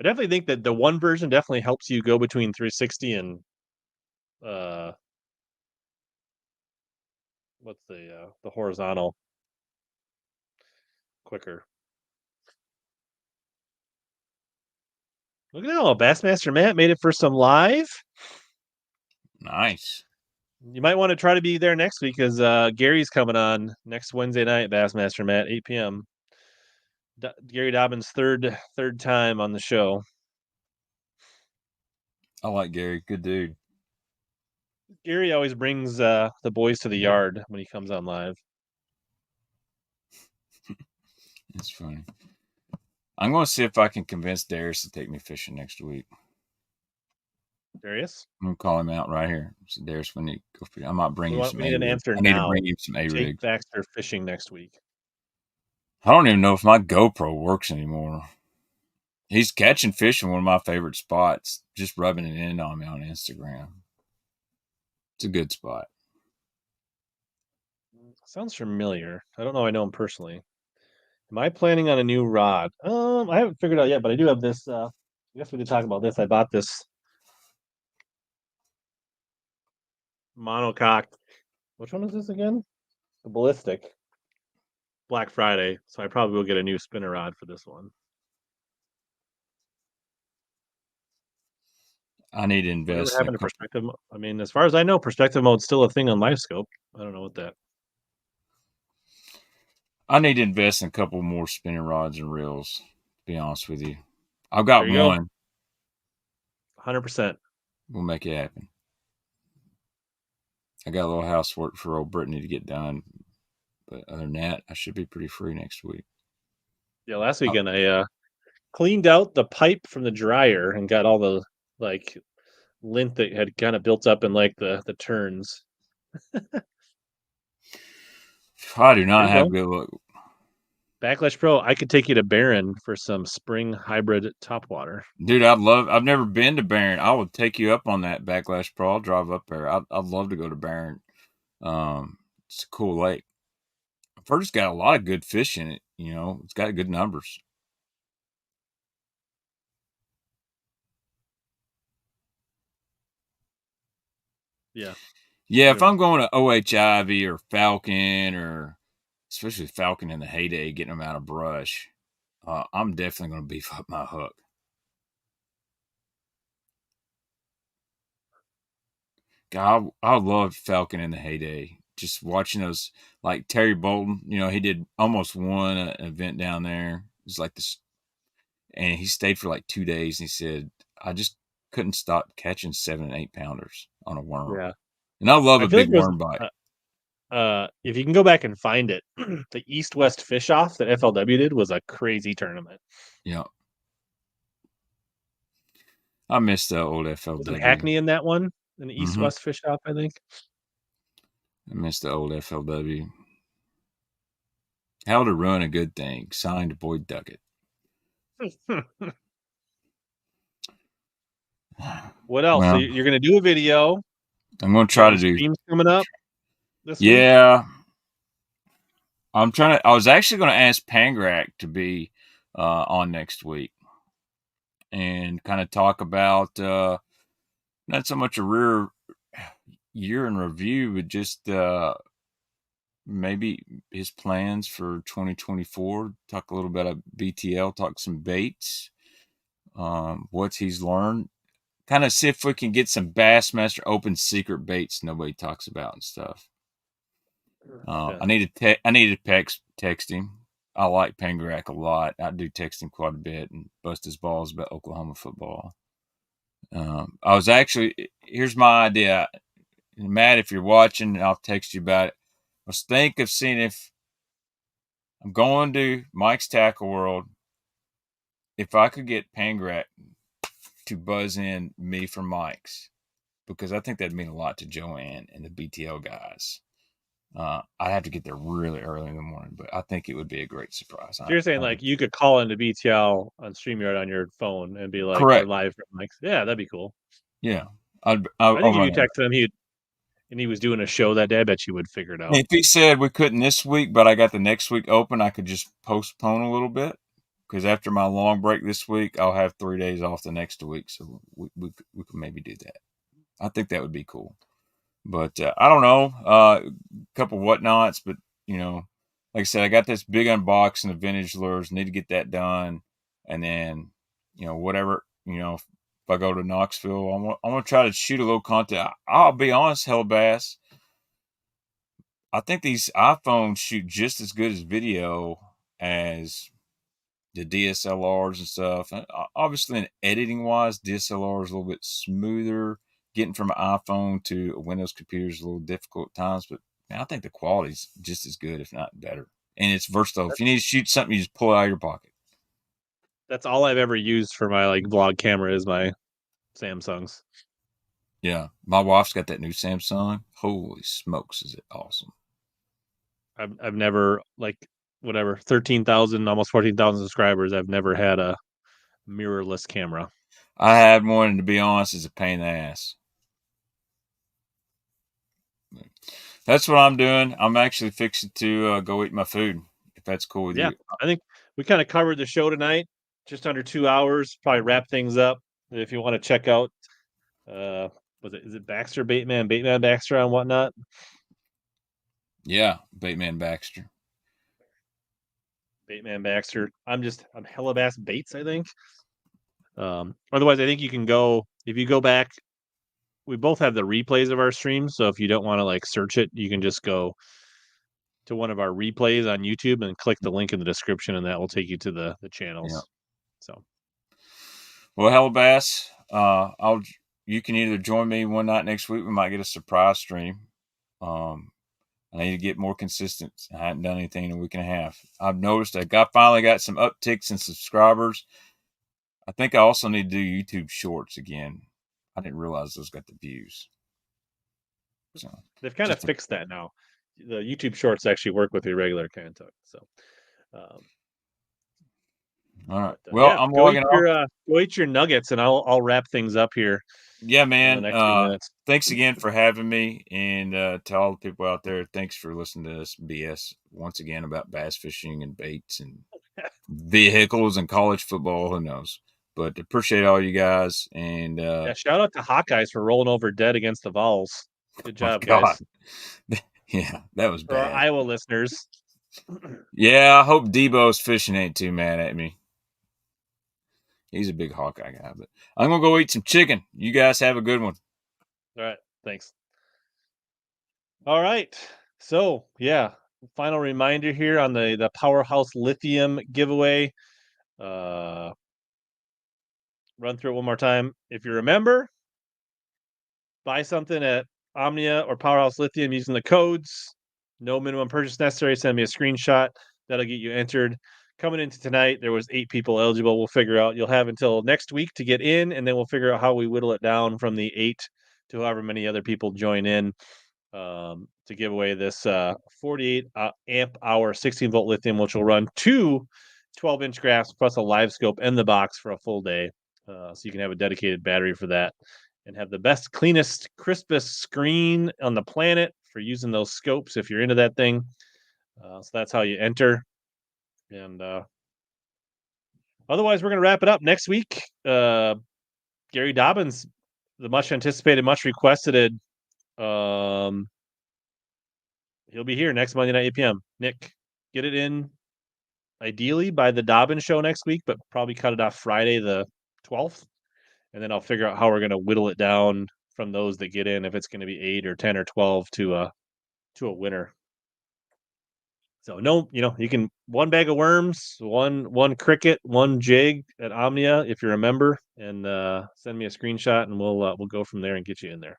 I definitely think that the one version definitely helps you go between 360 and uh what's the horizontal quicker. Look at that, Bassmaster Matt made it for some live. Nice. You might want to try to be there next week because Gary's coming on next Wednesday night, Bassmaster Matt, 8 p.m. Gary Dobbins' third time on the show. I like Gary. Good dude. Gary always brings the boys to the yard when he comes on live. It's funny. I'm going to see if I can convince Darius to take me fishing next week. Darius? I'm going to call him out right here. So Darius, we need to go fishing. I might bring you some We need an answer I need now. to bring you some A-rigs. Take Baxter fishing next week. I don't even know if my GoPro works anymore. He's catching fish in one of my favorite spots, just rubbing it in on me on Instagram. It's a good spot. Sounds familiar. I don't know. I know him personally. Am I planning on a new rod? I haven't figured out yet, but I do have this. I guess we did talk about this. I bought this monocoque. Which one is this again? The ballistic. Black Friday. So I probably will get a new spinner rod for this one. I need to invest in a perspective. I mean, as far as I know, perspective mode's still a thing on LiveScope. I don't know what that. I need to invest in a couple more spinning rods and reels, to be honest with you. I've got one. 100%. We'll make it happen. I got a little housework for old Brittany to get done. But other than that, I should be pretty free next week. Yeah, last weekend I cleaned out the pipe from the dryer and got all the lint that had kind of built up in the turns. I do not have good luck. Backlash Pro, I could take you to Barron for some spring hybrid topwater. Dude, I've never been to Barron. I would take you up on that, Backlash Pro. I'll drive up there. I'd love to go to Barron. It's a cool lake. I've heard it's got a lot of good fish in it. You know, it's got good numbers. Yeah. Yeah, if I'm going to OHIV or Falcon, or especially Falcon in the heyday, getting them out of brush, I'm definitely going to beef up my hook. God, I loved Falcon in the heyday. Just watching those, like Terry Bolton, you know, he did almost won an event down there. It was like this, and he stayed for like 2 days. And he said, I just couldn't stop catching 7 and 8 pounders on a worm. Yeah. And I love a big worm bite. If you can go back and find it, the East-West Fish Off that FLW did was a crazy tournament. Yeah. I missed the old FLW. Was it Hackney in that one? In the East-West Fish Off, I think. I missed the old FLW. How to Ruin a Good Thing. Signed, Boyd Duckett. What else? Well, so you're going to do a video. I'm going to try to do. Streams coming up this week? Yeah. I was actually going to ask Pangrak to be on next week and kind of talk about not so much a rear year in review, but just maybe his plans for 2024. Talk a little bit about BTL, talk some baits, what he's learned. Kind of see if we can get some Bassmaster open secret baits nobody talks about and stuff. I need to text him. I like Pangrak a lot. I do text him quite a bit and bust his balls about Oklahoma football. Here's my idea. Matt, if you're watching, I'll text you about it. I was thinking of seeing if I'm going to Mike's Tackle World, if I could get Pangrak to buzz in me from Mike's because I think that'd mean a lot to Joanne and the BTL guys. I'd have to get there really early in the morning, but I think it would be a great surprise. So you're saying like you could call into BTL on StreamYard on your phone and be like, correct. or live from like, yeah, that'd be cool. Yeah, I think if you text him, and he was doing a show that day, I bet you would figure it out. If he said we couldn't this week, but I got the next week open, I could just postpone a little bit, because after my long break this week, I'll have 3 days off the next week, so we could maybe do that. I think that would be cool. But I don't know, a couple whatnots, but like I said, I got this big unboxing of vintage lures. Need to get that done, and then whatever if I go to Knoxville, I want to try to shoot a little content. I'll be honest, HellaBass, I think these iPhones shoot just as good as video as the DSLRs and stuff. Obviously, in editing wise, DSLR is a little bit smoother. Getting from an iPhone to a Windows computer is a little difficult at times, but man, I think the quality's just as good, if not better. And it's versatile. If you need to shoot something, you just pull it out of your pocket. That's all I've ever used for my like vlog camera is my Samsungs. Yeah, my wife's got that new Samsung. Holy smokes, is it awesome! I've never, like, whatever, 13,000, almost 14,000 subscribers. I've never had a mirrorless camera. I had one, and to be honest, it's a pain in the ass. That's what I'm doing. I'm actually fixing to go eat my food, if that's cool with you. I think we kind of covered the show tonight, just under 2 hours. Probably wrap things up. If you want to check out, is it Baxter Bateman Baxter on Whatnot? Yeah, Bateman Baxter. Bateman Baxter. I'm HellaBass Baits, I think. Otherwise, I think you can go, if you go back, we both have the replays of our streams. So if you don't want to like search it, you can just go to one of our replays on YouTube and click the link in the description, and that will take you to the channels. Yeah. So, well, HellaBass, you can either join me one night next week. We might get a surprise stream. I need to get more consistent. I haven't done anything in a week and a half. I've noticed I finally got some upticks in subscribers. I think I also need to do YouTube Shorts again. I didn't realize those got the views. So they've kind of fixed that now. The YouTube Shorts actually work with your regular content. So, all right. Well, I'm logging off. Go eat your nuggets, and I'll wrap things up here. Yeah, man. Thanks again for having me, and to all the people out there, thanks for listening to us BS once again about bass fishing and baits and vehicles and college football. Who knows? But appreciate all you guys, and shout out to Hawkeyes for rolling over dead against the Vols. Good job, guys. Yeah, that was bad. For our Iowa listeners. Yeah, I hope Debo's fishing ain't too mad at me. He's a big Hawkeye guy, but I'm going to go eat some chicken. You guys have a good one. All right. Thanks. All right. So, yeah, final reminder here on the Powerhouse lithium giveaway. Run through it one more time. If you remember, buy something at Omnia or Powerhouse Lithium using the codes. No minimum purchase necessary. Send me a screenshot. That'll get you entered. Coming into tonight, there was 8 people eligible. We'll figure out. You'll have until next week to get in, and then we'll figure out how we whittle it down from the 8 to however many other people join in to give away this 48 amp hour 16-volt lithium, which will run 2 12-inch graphs plus a live scope in the box for a full day. So you can have a dedicated battery for that and have the best, cleanest, crispest screen on the planet for using those scopes if you're into that thing. So that's how you enter. And otherwise, we're going to wrap it up next week. Gary Dobbins, the much anticipated, much requested, he'll be here next Monday night, 8 p.m. Nick, get it in ideally by the Dobbins show next week, but probably cut it off Friday the 12th. And then I'll figure out how we're going to whittle it down from those that get in, if it's going to be 8 or 10 or 12 to a winner. So no, you can 1 bag of worms, one cricket, 1 jig at Omnia if you're a member, and send me a screenshot, and we'll go from there and get you in there.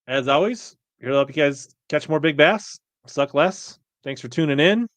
As always, here to help you guys catch more big bass, suck less. Thanks for tuning in.